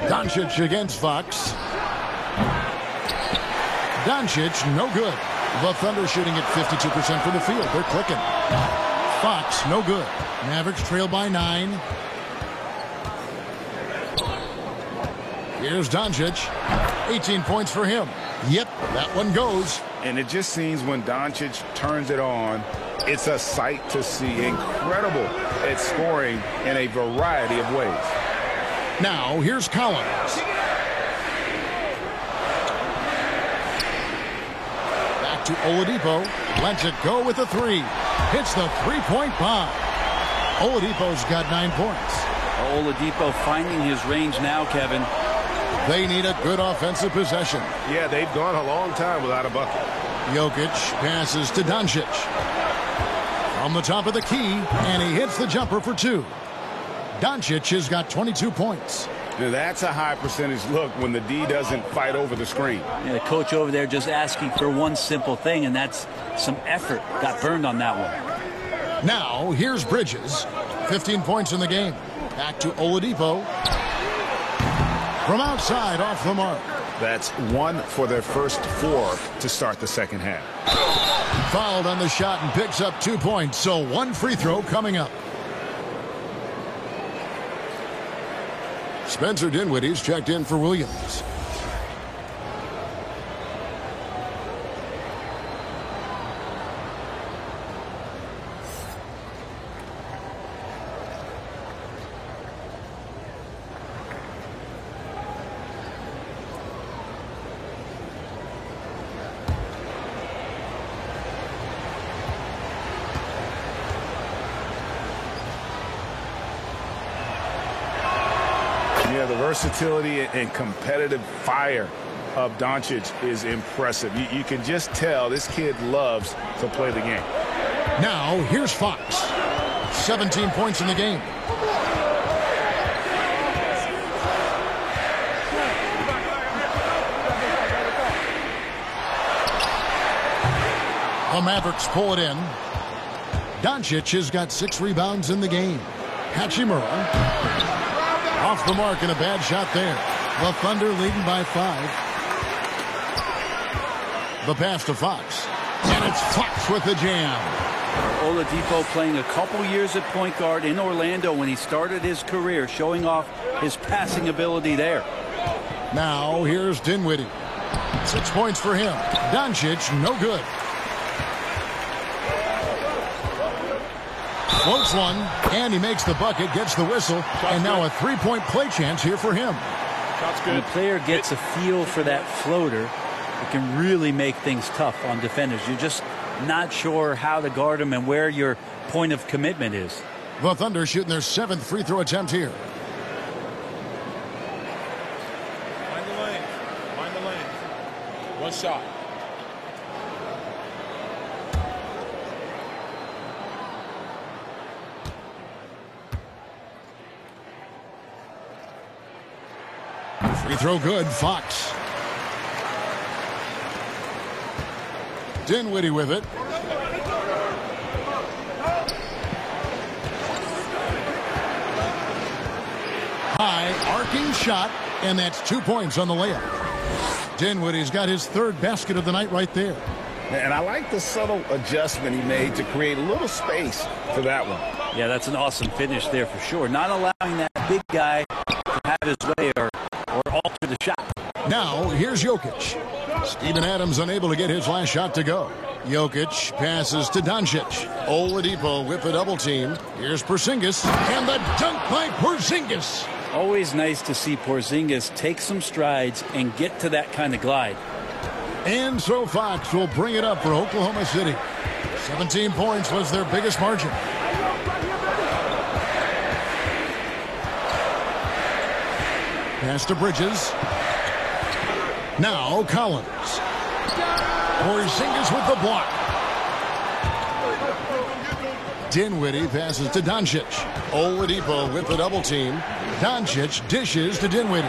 Doncic against Fox. Doncic, no good. The Thunder shooting at 52% from the field. They're clicking. Fox, no good. Mavericks trail by 9. Here's Doncic. 18 points for him. Yep, that one goes. And it just seems when Doncic turns it on, it's a sight to see. Incredible at scoring in a variety of ways. Now, here's Collins. Back to Oladipo. Lets it go with the 3. Hits the three-point bomb. Oladipo's got 9 points. Oladipo finding his range now, Kevin. They need a good offensive possession. Yeah, they've gone a long time without a bucket. Jokic passes to Doncic. From the top of the key, and he hits the jumper for 2. Doncic has got 22 points. Now that's a high percentage look when the D doesn't fight over the screen. Yeah, the coach over there just asking for one simple thing, and that's some effort. Got burned on that one. Now, here's Bridges. 15 points in the game. Back to Oladipo. From outside, off the mark. That's 1 for their first 4 to start the second half. Fouled on the shot and picks up 2 points, so 1 free throw coming up. Spencer Dinwiddie's checked in for Williams. Yeah, the versatility and competitive fire of Doncic is impressive. You can just tell this kid loves to play the game. Now, here's Fox. 17 points in the game. The Mavericks pull it in. Doncic has got 6 rebounds in the game. Hachimura off the mark and a bad shot there. The Thunder leading by 5. The pass to Fox. And it's Fox with the jam. Oladipo playing a couple years at point guard in Orlando when he started his career, showing off his passing ability there. Now here's Dinwiddie. 6 points for him. Doncic, no good. Floats one, and he makes the bucket, gets the whistle, and now a 3-point play chance here for him. When a player gets a feel for that floater, it can really make things tough on defenders. You're just not sure how to guard him and where your point of commitment is. The Thunder shooting their 7th free throw attempt here. Find the lane. Find the lane. One shot. Free throw good. Fox. Dinwiddie with it. High arcing shot, and that's 2 points on the layup. Dinwiddie's got his 3rd basket of the night right there. And I like the subtle adjustment he made to create a little space for that one. Yeah, that's an awesome finish there for sure. Not allowing that big guy to have his way or alter the shot. Now, here's Jokic. Steven Adams unable to get his last shot to go. Jokic passes to Doncic. Oladipo with the double team. Here's Porzingis, and the dunk by Porzingis. Always nice to see Porzingis take some strides and get to that kind of glide. And so Fox will bring it up for Oklahoma City. 17 points was their biggest margin. Pass to Bridges. Now Collins. Porzingis with the block. Dinwiddie passes to Doncic. Oladipo with the double team. Doncic dishes to Dinwiddie.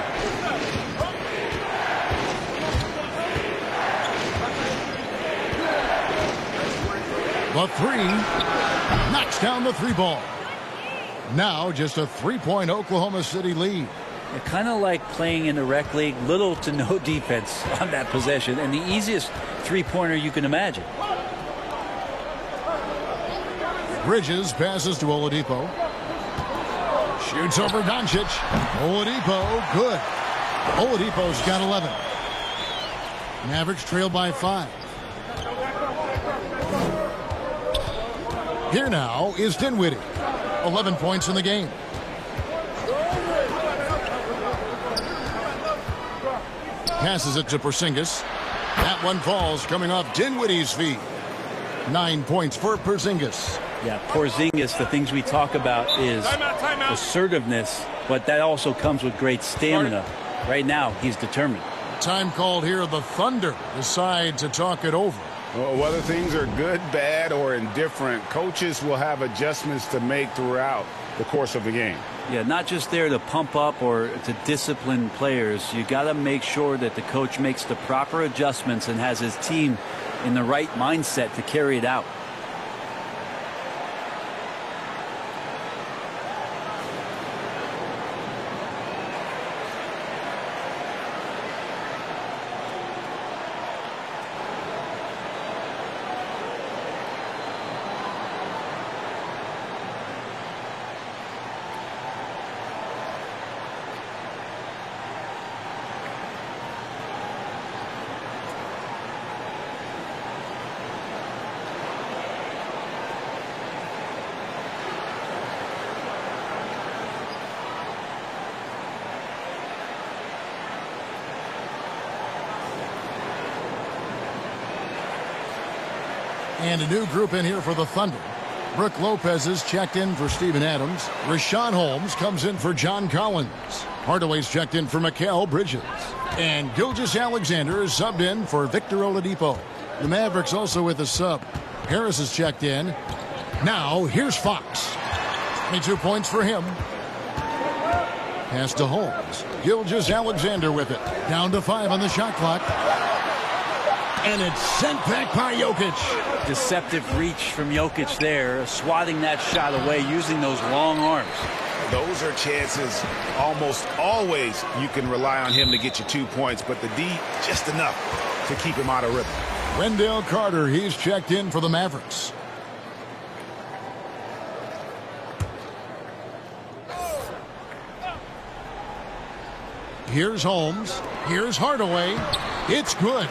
The 3 knocks down the 3 ball. Now just a 3-point Oklahoma City lead. Kind of like playing in the rec league, little to no defense on that possession, and the easiest 3-pointer you can imagine. Bridges passes to Oladipo. Shoots over Doncic. Oladipo, good. Oladipo's got 11. Mavericks trail by 5. Here now is Dinwiddie. 11 points in the game. Passes it to Porzingis. That one falls coming off Dinwiddie's feet. 9 points for Porzingis. Yeah, Porzingis, the things we talk about is assertiveness, but that also comes with great stamina. Right now, he's determined. Time called here. The Thunder decide to talk it over. Well, whether things are good, bad, or indifferent, coaches will have adjustments to make throughout the course of the game. Yeah, not just there to pump up or to discipline players. You got to make sure that the coach makes the proper adjustments and has his team in the right mindset to carry it out. And a new group in here for the Thunder. Brook Lopez is checked in for Steven Adams. Rashawn Holmes comes in for John Collins. Hardaway's checked in for Mikal Bridges. And Gilgeous-Alexander is subbed in for Victor Oladipo. The Mavericks also with a sub. Harris is checked in. Now here's Fox. 22 points for him. Pass to Holmes. Gilgeous-Alexander with it. Down to 5 on the shot clock. And it's sent back by Jokic. deceptive reach from Jokic there, swatting that shot away, using those long arms. Those are chances almost always you can rely on him to get you 2 points, but the D just enough to keep him out of rhythm. Wendell Carter, he's checked in for the Mavericks. Here's Holmes. Here's Hardaway. It's good.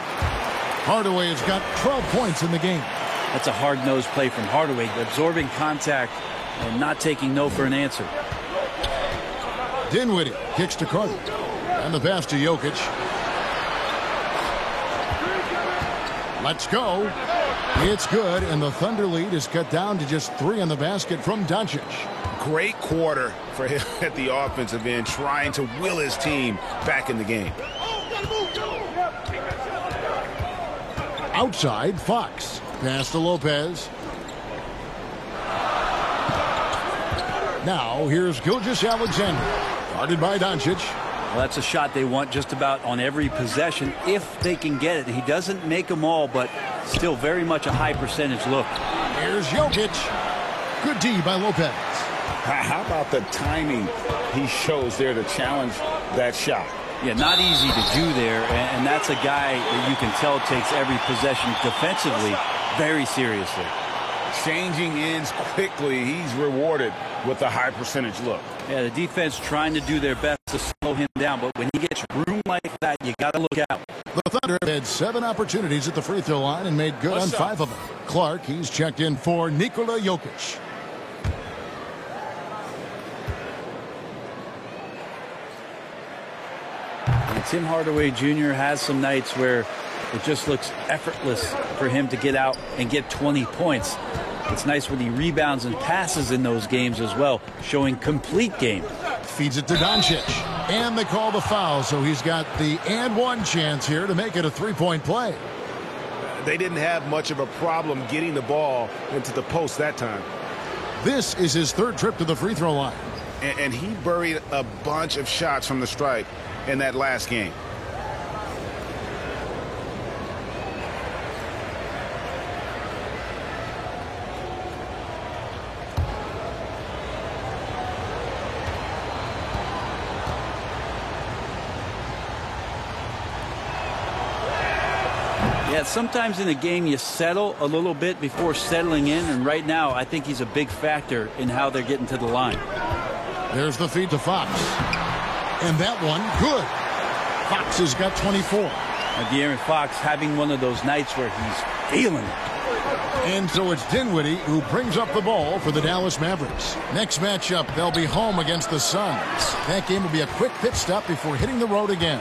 Hardaway has got 12 points in the game. That's a hard-nosed play from Hardaway, absorbing contact and not taking no for an answer. Dinwiddie kicks to Carter. And the pass to Jokic. Let's go. It's good, and the Thunder lead is cut down to just 3 in the basket from Doncic. Great quarter for him at the offensive end, trying to will his team back in the game. Outside, Fox. Pass to Lopez. Now, here's Gilgeous-Alexander. Guarded by Doncic. Well, that's a shot they want just about on every possession if they can get it. He doesn't make them all, but still very much a high percentage look. Here's Jokic. Good D by Lopez. How about the timing he shows there to challenge that shot? Yeah, not easy to do there, and that's a guy that you can tell takes every possession defensively very seriously. Changing ends quickly. He's rewarded with a high percentage look. Yeah, the defense trying to do their best to slow him down, but when he gets room like that, you got to look out. The Thunder had 7 opportunities at the free throw line and made good on 5 of them. Clark, he's checked in for Nikola Jokic. And Tim Hardaway Jr. has some nights where it just looks effortless for him to get out and get 20 points. It's nice when he rebounds and passes in those games as well, showing complete game. Feeds it to Doncic. And they call the foul, so he's got the and one chance here to make it a 3-point play. They didn't have much of a problem getting the ball into the post that time. This is his 3rd trip to the free throw line. And he buried a bunch of shots from the stripe in that last game. Yeah, sometimes in a game you settle a little bit before settling in, and right now I think he's a big factor in how they're getting to the line. There's the feed to Fox. And that one, good. Fox has got 24. And De'Aaron Fox having one of those nights where he's feeling it. And so it's Dinwiddie who brings up the ball for the Dallas Mavericks. Next matchup, they'll be home against the Suns. That game will be a quick pit stop before hitting the road again.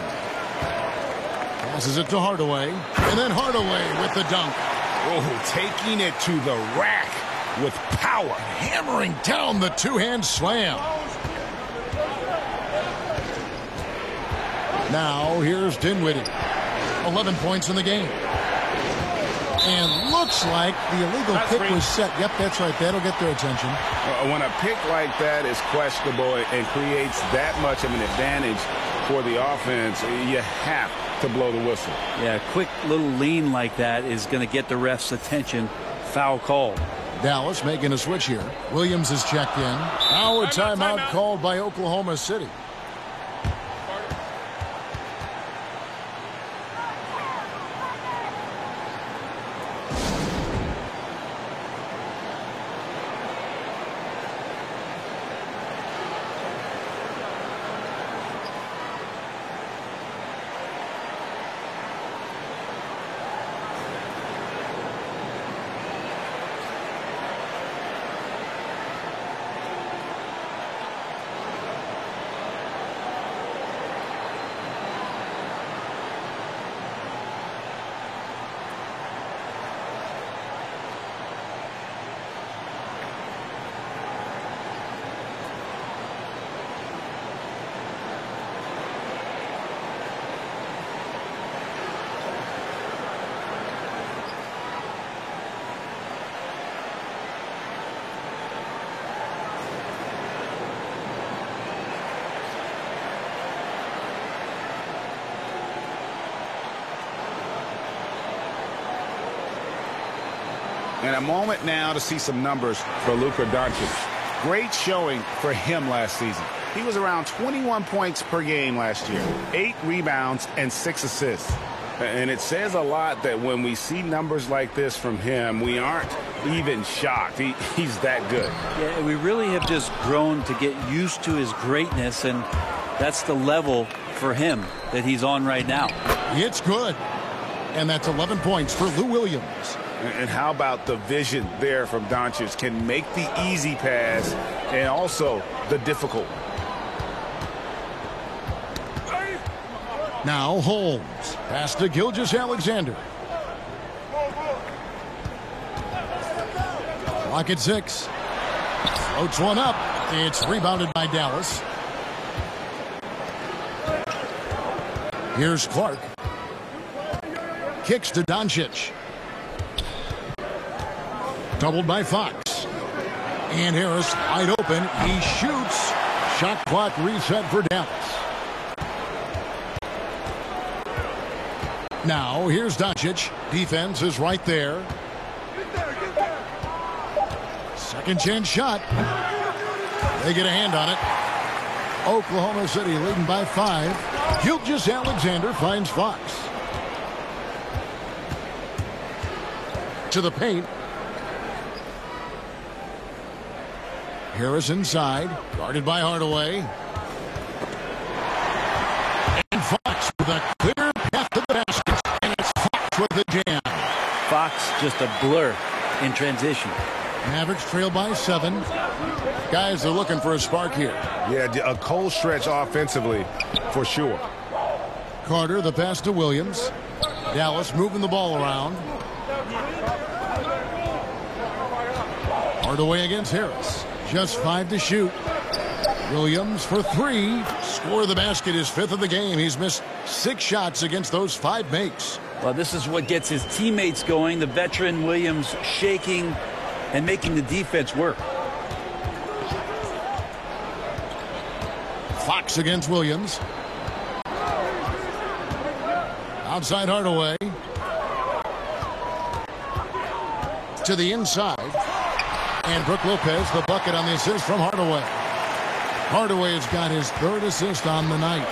Passes it to Hardaway. And then Hardaway with the dunk. Oh, taking it to the rack with power. Hammering down the two-hand slam. Now here's Dinwiddie. 11 points in the game. And looks like the illegal pick was set. Yep, that's right. That'll get their attention. When a pick like that is questionable and creates that much of an advantage for the offense, you have to blow the whistle. Yeah, a quick little lean like that is going to get the ref's attention. Foul call. Dallas making a switch here. Williams is checked in. Now a timeout called by Oklahoma City. And a moment now to see some numbers for Luka Doncic. Great showing for him last season. He was around 21 points per game last year, 8 rebounds and 6 assists. And it says a lot that when we see numbers like this from him, we aren't even shocked. He's that good. Yeah, we really have just grown to get used to his greatness, and that's the level for him that he's on right now. It's good. And that's 11 points for Lou Williams. And how about the vision there from Doncic? Can make the easy pass and also the difficult one. Now Holmes. Pass to Gilgeous-Alexander. Clock at 6. Floats one up. It's rebounded by Dallas. Here's Clark. Kicks to Doncic. Doubled by Fox. And Harris wide open. He shoots. Shot clock reset for Dallas. Now here's Doncic. Defense is right there. Second chance shot. They get a hand on it. Oklahoma City leading by 5. Gilgeous-Alexander finds Fox. To the paint. Harris inside, guarded by Hardaway. And Fox with a clear path to the basket. And it's Fox with the jam. Fox just a blur in transition. Mavericks trail by 7. Guys are looking for a spark here. Yeah, a cold stretch offensively for sure. Carter, the pass to Williams. Dallas moving the ball around. Hardaway against Harris. Just 5 to shoot. Williams for 3. Score the basket, his 5th of the game. He's missed 6 shots against those 5 makes. Well, this is what gets his teammates going. The veteran Williams shaking and making the defense work. Fox against Williams. Outside Hardaway. To the inside. And Brook Lopez, the bucket on the assist from Hardaway. Hardaway has got his 3rd assist on the night.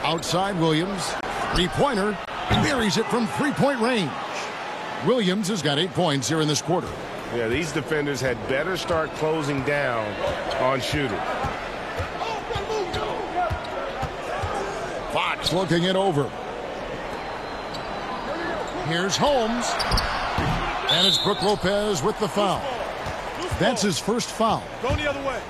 Outside Williams. 3-pointer. Buries it from 3-point range. Williams has got 8 points here in this quarter. Yeah, these defenders had better start closing down on shooting. Fox looking it over. Here's Holmes. And it's Brook Lopez with the foul. That's his first foul. Going the other way.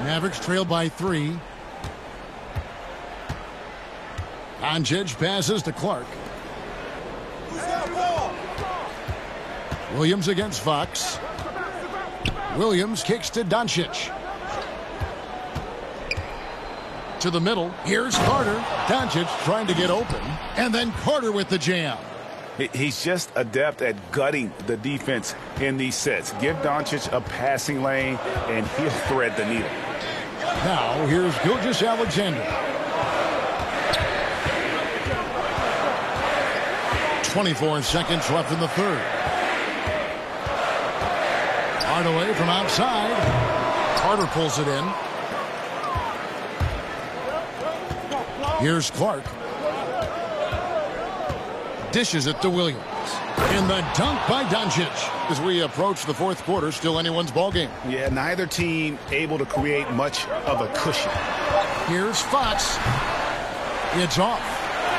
Mavericks trail by 3. Doncic passes to Clark. Williams against Fox. Williams kicks to Doncic. To the middle. Here's Carter. Doncic trying to get open. And then Carter with the jam. He's just adept at gutting the defense in these sets. Give Doncic a passing lane, and he'll thread the needle. Now, here's Gilgeous-Alexander. 24 seconds left in the 3rd. Hardaway from outside. Carter pulls it in. Here's Clark. Dishes it to Williams. And the dunk by Doncic. As we approach the 4th quarter, still anyone's ballgame. Yeah, neither team able to create much of a cushion. Here's Fox. It's off.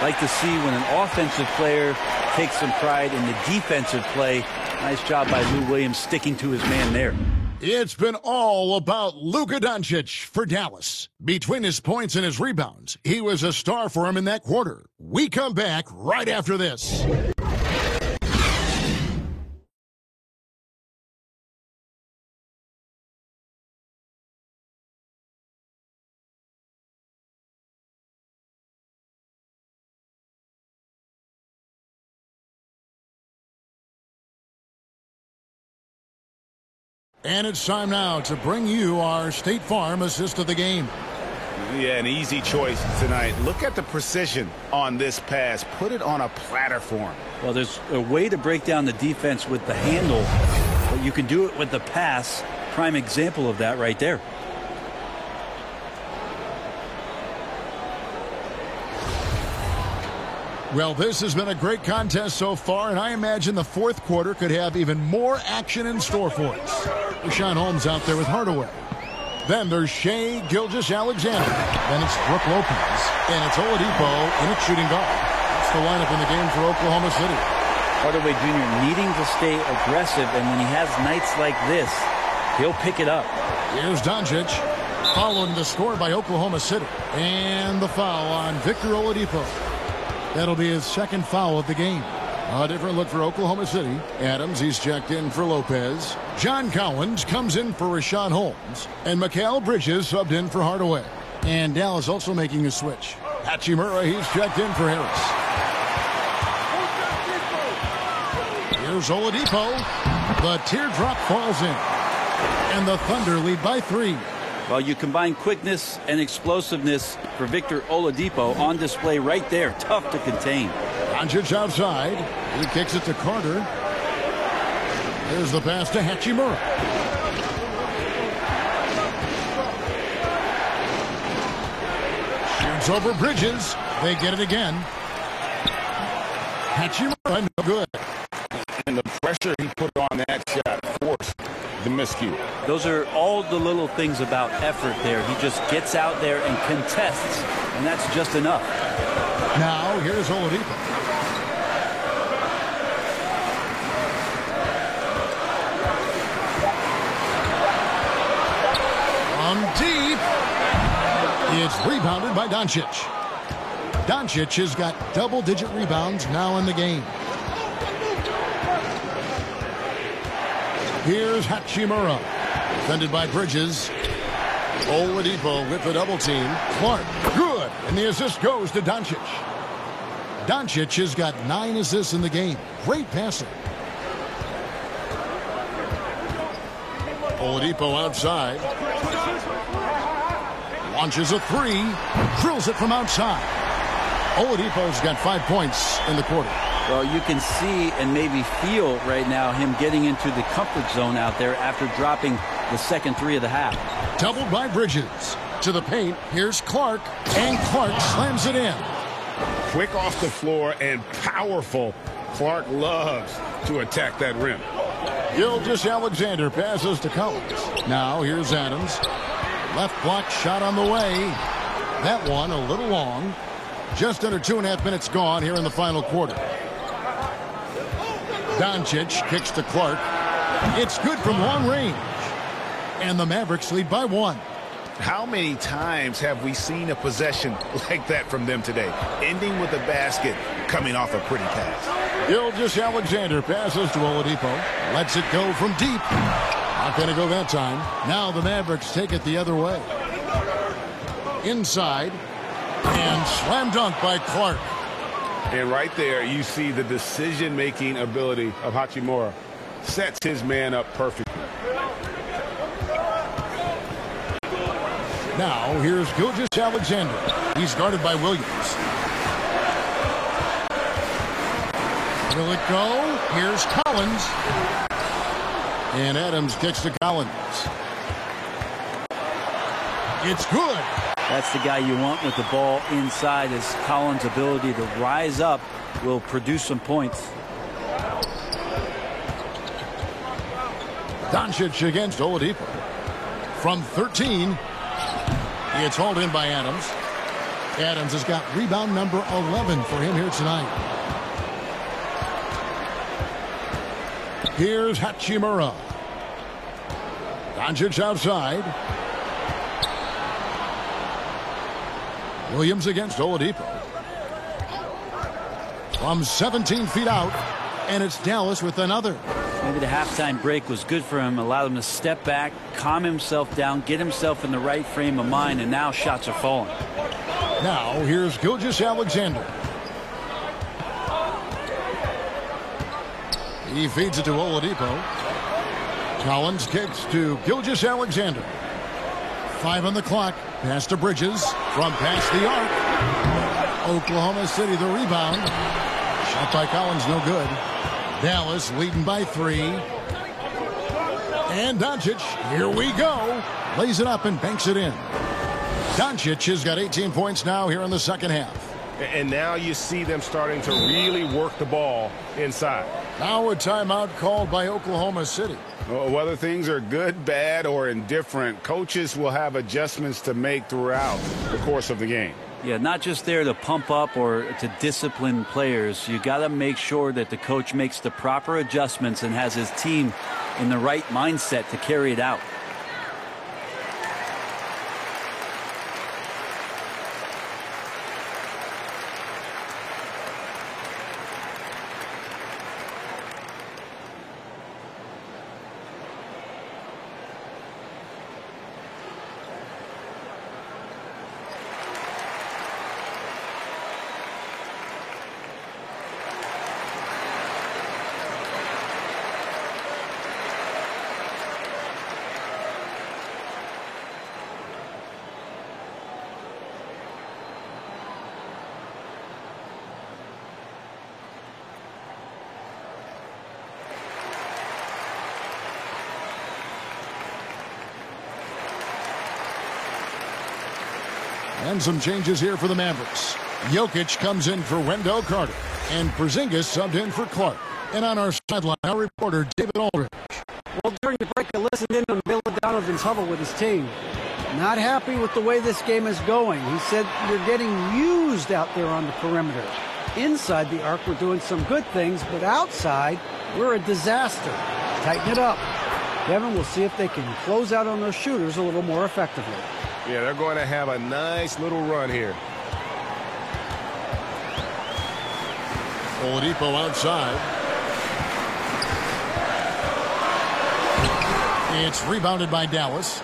Like to see when an offensive player takes some pride in the defensive play. Nice job by Lou Williams sticking to his man there. It's been all about Luka Doncic for Dallas. Between his points and his rebounds, he was a star for him in that quarter. We come back right after this. And it's time now to bring you our State Farm assist of the game. Yeah, an easy choice tonight. Look at the precision on this pass. Put it on a platter for him. Well, there's a way to break down the defense with the handle, but you can do it with the pass. Prime example of that right there. Well, this has been a great contest so far, and I imagine the fourth quarter could have even more action in store for us. Richaun Holmes out there with Hardaway. Then there's Shai Gilgeous-Alexander. Then it's Brook Lopez. And it's Oladipo in at shooting guard. That's the lineup in the game for Oklahoma City. Hardaway Jr. needing to stay aggressive, and when he has nights like this, he'll pick it up. Here's Doncic, following the score by Oklahoma City. And the foul on Victor Oladipo. That'll be his second foul of the game. A different look for Oklahoma City. Adams, he's checked in for Lopez. John Collins comes in for Richaun Holmes. And Mikal Bridges subbed in for Hardaway. And Dallas also making a switch. Hachimura, he's checked in for Harris. Here's Oladipo. The teardrop falls in. And the Thunder lead by 3. Well, you combine quickness and explosiveness for Victor Oladipo on display right there. Tough to contain. Doncic outside. He kicks it to Carter. There's the pass to Hachimura. Shoots over Bridges. They get it again. Hachimura, no good. And the pressure he put on that shot forced the miscue. Those are all the little things about effort there. He just gets out there and contests, and that's just enough. Now, here's Oladipo. From deep. It's rebounded by Doncic. Doncic has got double-digit rebounds now in the game. Here's Hachimura. Defended by Bridges. Oladipo with the double team. Clark, good. And the assist goes to Doncic. Doncic has got 9 assists in the game. Great passing. Oladipo outside. Launches a 3. Drills it from outside. Oladipo's got 5 points in the quarter. Well, you can see and maybe feel right now him getting into the comfort zone out there after dropping the second 3 of the half. Doubled by Bridges. To the paint, here's Clark, and Clark slams it in. Quick off the floor and powerful. Clark loves to attack that rim. Gilgeous-Alexander passes to Collins. Now here's Adams. Left block shot on the way. That one a little long. Just under 2.5 minutes gone here in the final quarter. Doncic kicks to Clark. It's good from long range. And the Mavericks lead by 1. How many times have we seen a possession like that from them today? Ending with a basket, coming off a pretty pass. Gilgeous-Alexander passes to Oladipo. Lets it go from deep. Not going to go that time. Now the Mavericks take it the other way. Inside. And slam dunk by Clark. And right there, you see the decision-making ability of Hachimura. Sets his man up perfectly. Now, here's Gilgeous-Alexander. He's guarded by Williams. Will it go? Here's Collins. And Adams kicks to Collins. It's good. That's the guy you want with the ball inside. Is Collins' ability to rise up will produce some points. Doncic against Oladipo. From 13, it's hauled in by Adams. Adams has got rebound number 11 for him here tonight. Here's Hachimura. Doncic outside. Williams against Oladipo. From 17 feet out, and it's Dallas with another. Maybe the halftime break was good for him, allowed him to step back, calm himself down, get himself in the right frame of mind, and now shots are falling. Now, here's Gilgeous-Alexander. He feeds it to Oladipo. Collins kicks to Gilgeous-Alexander. 5 on the clock. Pass to Bridges from past the arc. Oklahoma City the rebound. Shot by Collins, no good. Dallas leading by 3. And Doncic, here we go. Lays it up and banks it in. Doncic has got 18 points now here in the second half. And now you see them starting to really work the ball inside. Now a timeout called by Oklahoma City. Whether things are good, bad, or indifferent, coaches will have adjustments to make throughout the course of the game. Yeah, not just there to pump up or to discipline players. You got to make sure that the coach makes the proper adjustments and has his team in the right mindset to carry it out. And some changes here for the Mavericks. Jokic comes in for Wendell Carter. And Porzingis subbed in for Clark. And on our sideline, our reporter, David Aldridge. Well, during the break, I listened in on Bill Donovan's huddle with his team. Not happy with the way this game is going. He said, you're getting used out there on the perimeter. Inside the arc, we're doing some good things, but outside, we're a disaster. Tighten it up. Kevin, we'll see if they can close out on those shooters a little more effectively. Yeah, they're going to have a nice little run here. Oladipo outside. It's rebounded by Dallas.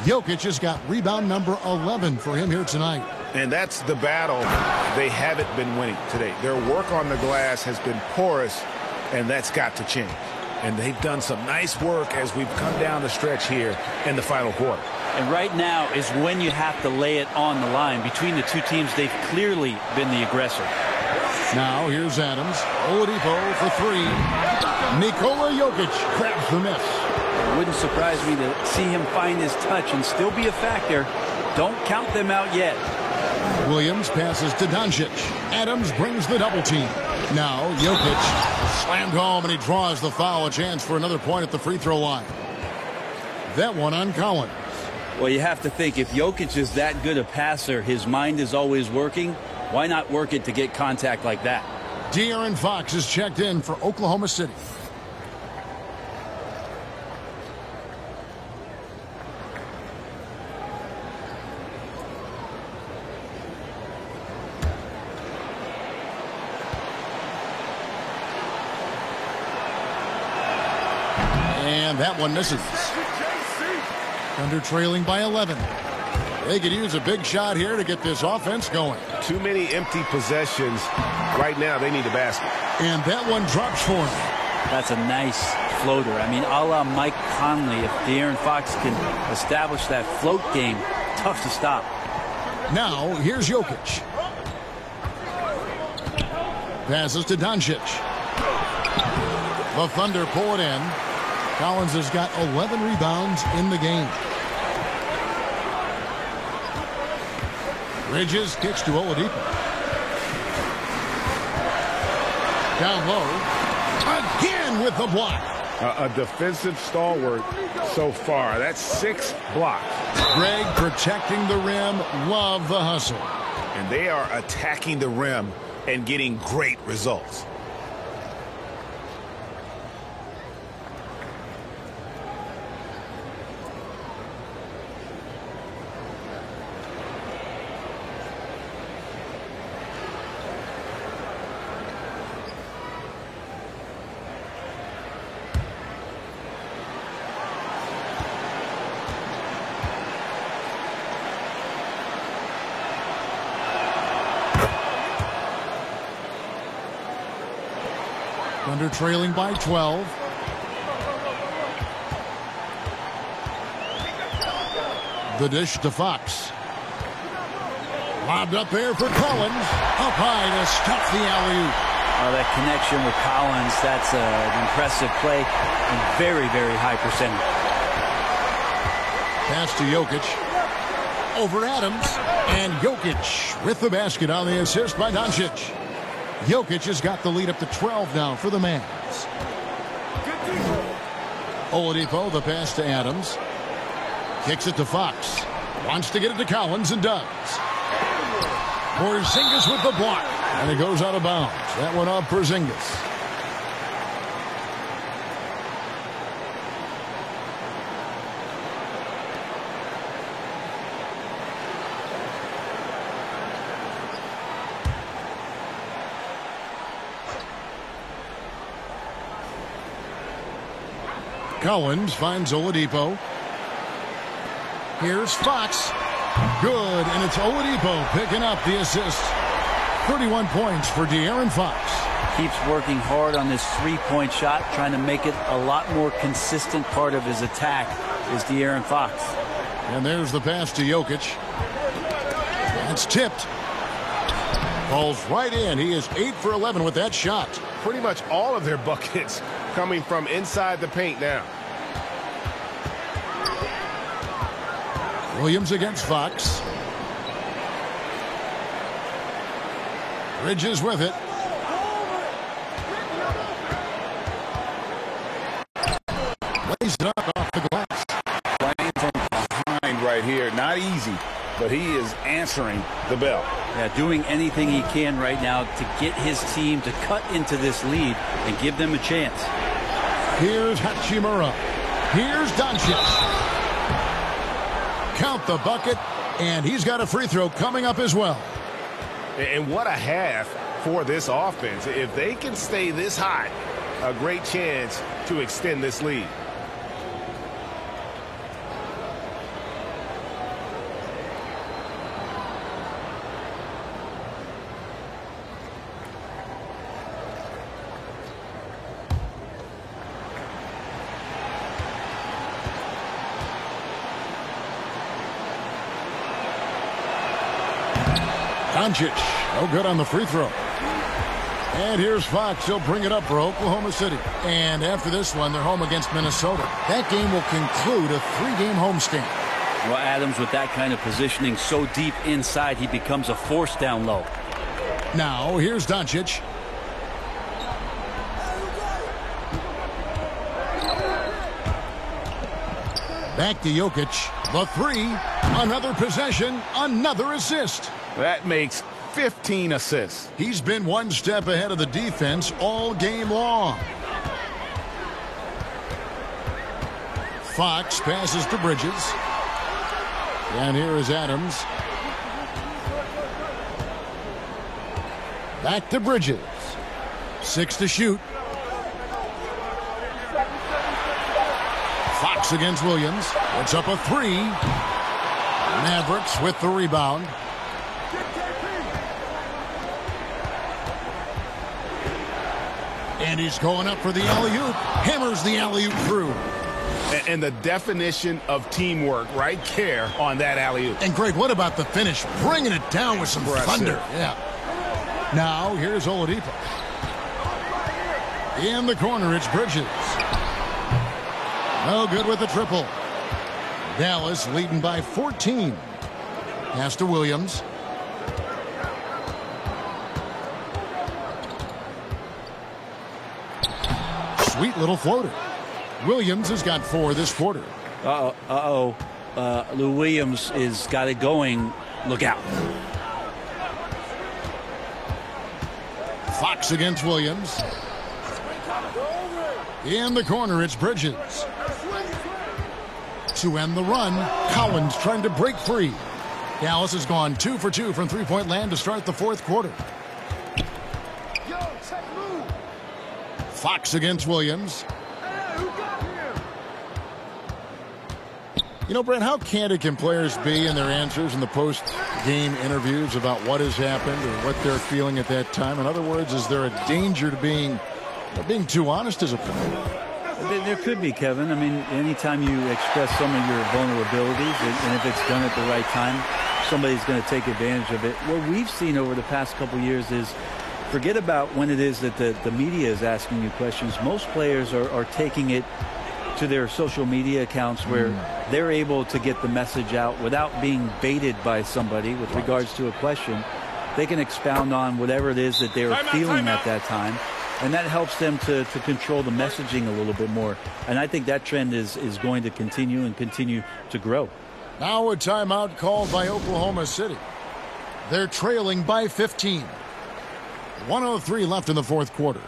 Jokic has got rebound number 11 for him here tonight. And that's the battle they haven't been winning today. Their work on the glass has been porous, and that's got to change. And they've done some nice work as we've come down the stretch here in the final quarter. And right now is when you have to lay it on the line. Between the two teams, they've clearly been the aggressor. Now here's Adams. Oladipo for 3. Nikola Jokic grabs the miss. It wouldn't surprise me to see him find his touch and still be a factor. Don't count them out yet. Williams passes to Doncic. Adams brings the double team. Now Jokic slammed home, and he draws the foul. A chance for another point at the free throw line. That one on Collins. Well, you have to think, if Jokic is that good a passer, his mind is always working. Why not work it to get contact like that? De'Aaron Fox is checked in for Oklahoma City. And that one misses. Thunder trailing by 11. They could use a big shot here to get this offense going. Too many empty possessions. Right now, they need a basket. And that one drops for him. That's a nice floater. I mean, a la Mike Conley. If De'Aaron Fox can establish that float game, tough to stop. Now, here's Jokic. Passes to Doncic. The Thunder pull it in. Collins has got 11 rebounds in the game. Bridges kicks to Oladipo. Down low. Again with the block. A defensive stalwart so far. That's 6 blocks. Greg protecting the rim. Love the hustle. And they are attacking the rim and getting great results. Thunder trailing by 12. The dish to Fox. Lobbed up there for Collins. Up high to stop the alley-oop. That connection with Collins, that's an impressive play and very, very high percentage. Pass to Jokic. Over Adams. And Jokic with the basket on the assist by Doncic. Jokic has got the lead up to 12 now for the Mavs. Oladipo, the pass to Adams. Kicks it to Fox. Wants to get it to Collins and does. Porzingis with the block. And it goes out of bounds. That one off Porzingis. Collins finds Oladipo. Here's Fox. Good, and it's Oladipo picking up the assist. 31 points for De'Aaron Fox. Keeps working hard on this three-point shot, trying to make it a lot more consistent part of his attack is De'Aaron Fox. And there's the pass to Jokic. That's tipped. Falls right in. He is 8 for 11 with that shot. Pretty much all of their buckets coming from inside the paint now. Williams against Fox. Bridges with it. Lays it up off the glass. Playing from behind right here. Not easy, but he is answering the bell. Yeah, doing anything he can right now to get his team to cut into this lead and give them a chance. Here's Hachimura. Here's Doncic. Count the bucket, and he's got a free throw coming up as well. And what a half for this offense. If they can stay this hot, a great chance to extend this lead. Doncic, no good on the free throw. And here's Fox. He'll bring it up for Oklahoma City. And after this one, they're home against Minnesota. That game will conclude a 3-game homestand. Well, Adams, with that kind of positioning so deep inside, he becomes a force down low. Now, here's Doncic. Back to Jokic. The three. Another possession. Another assist. That makes 15 assists. He's been one step ahead of the defense all game long. Fox passes to Bridges. And here is Adams. Back to Bridges. 6 to shoot. Fox against Williams. It's up a 3. Mavericks with the rebound. And he's going up for the alley-oop. Hammers the alley-oop through. And the definition of teamwork right there on that alley-oop. And Greg, what about the finish? Bringing it down with some thunder. Yeah. Now, here's Oladipo. In the corner, it's Bridges. No good with the triple. Dallas leading by 14. Pass to Williams. Sweet little floater. Williams has got 4 this quarter. Lou Williams has got it going. Look out. Fox against Williams. In the corner, it's Bridges. To end the run, Collins trying to break free. Dallas has gone 2 for 2 from three-point land to start the fourth quarter. Fox against Williams. You know, Brent, how candid can players be in their answers in the post-game interviews about what has happened or what they're feeling at that time? In other words, is there a danger to being too honest as a player? There could be, Kevin. I mean, anytime you express some of your vulnerabilities, and if it's done at the right time, somebody's going to take advantage of it. What we've seen over the past couple years is, forget about when it is that the media is asking you questions. Most players are taking it to their social media accounts where they're able to get the message out without being baited by somebody with regards to a question. They can expound on whatever it is that they're feeling at that time, and that helps them to control the messaging a little bit more. And I think that trend is going to continue and continue to grow. Now a timeout called by Oklahoma City. They're trailing by 15. 1:03 left in the fourth quarter.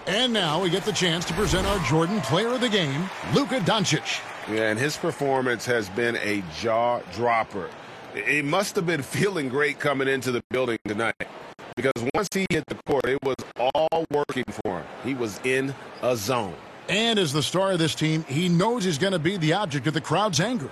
And now we get the chance to present our Jordan Player of the Game, Luka Doncic. Yeah, and his performance has been a jaw-dropper. He must have been feeling great coming into the building tonight, because once he hit the court, it was all working for him. He was in a zone. And as the star of this team, he knows he's going to be the object of the crowd's anger.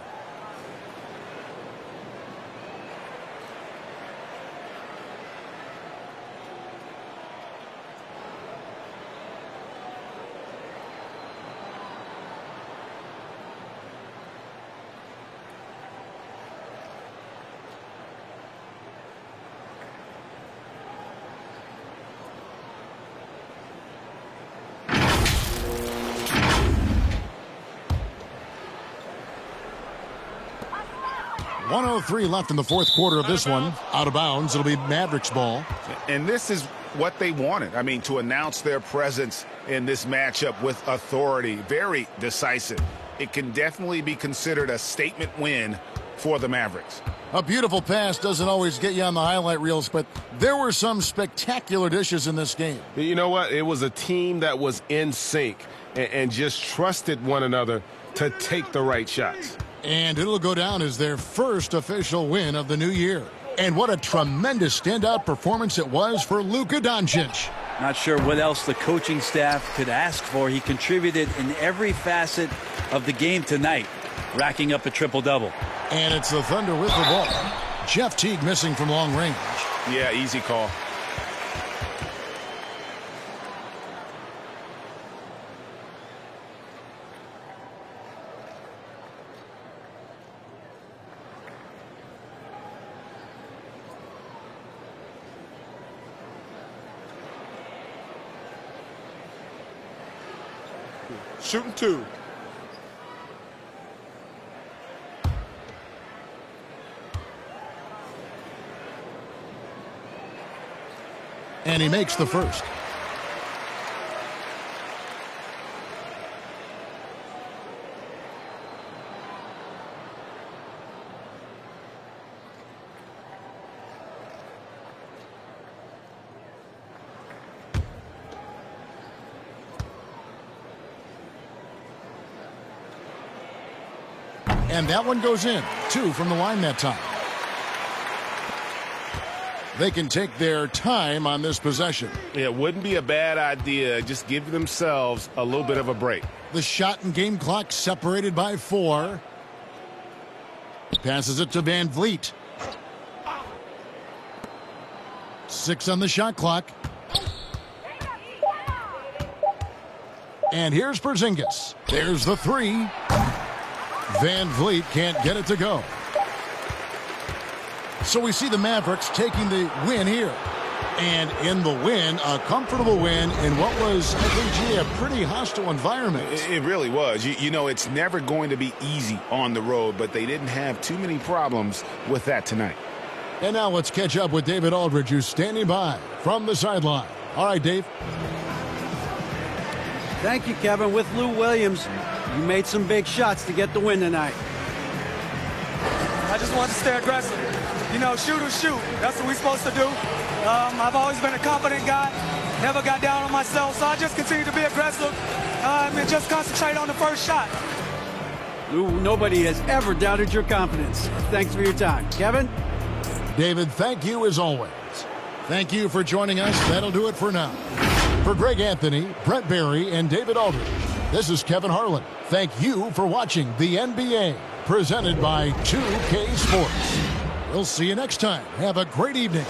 .103 left in the fourth quarter of this one. Out of bounds. It'll be Mavericks ball. And this is what they wanted. I mean, to announce their presence in this matchup with authority. Very decisive. It can definitely be considered a statement win for the Mavericks. A beautiful pass doesn't always get you on the highlight reels, but there were some spectacular dishes in this game. You know what? It was a team that was in sync and just trusted one another to take the right shots. And it'll go down as their first official win of the new year. And what a tremendous standout performance it was for Luka Doncic. Not sure what else the coaching staff could ask for. He contributed in every facet of the game tonight, racking up a triple-double. And it's the Thunder with the ball. Jeff Teague missing from long range. Yeah, easy call. Shooting two. And he makes the first. And that one goes in. 2 from the line that time. They can take their time on this possession. Yeah, it wouldn't be a bad idea. Just give themselves a little bit of a break. The shot and game clock separated by 4. Passes it to Van Vliet. 6 on the shot clock. And here's Porzingis. There's the 3. Van Vliet can't get it to go. So we see the Mavericks taking the win here. And in the win, a comfortable win in what was, I think, a pretty hostile environment. It really was. You know, it's never going to be easy on the road, but they didn't have too many problems with that tonight. And now let's catch up with David Aldridge, who's standing by from the sideline. All right, Dave. Thank you, Kevin. With Lou Williams, you made some big shots to get the win tonight. I just want to stay aggressive. You know, shoot or shoot. That's what we're supposed to do. I've always been a confident guy. Never got down on myself, so I just continue to be aggressive and just concentrate on the first shot. Lou, nobody has ever doubted your confidence. Thanks for your time. Kevin? David, thank you as always. Thank you for joining us. That'll do it for now. For Greg Anthony, Brent Barry, and David Aldridge, this is Kevin Harlan. Thank you for watching the NBA, presented by 2K Sports. We'll see you next time. Have a great evening.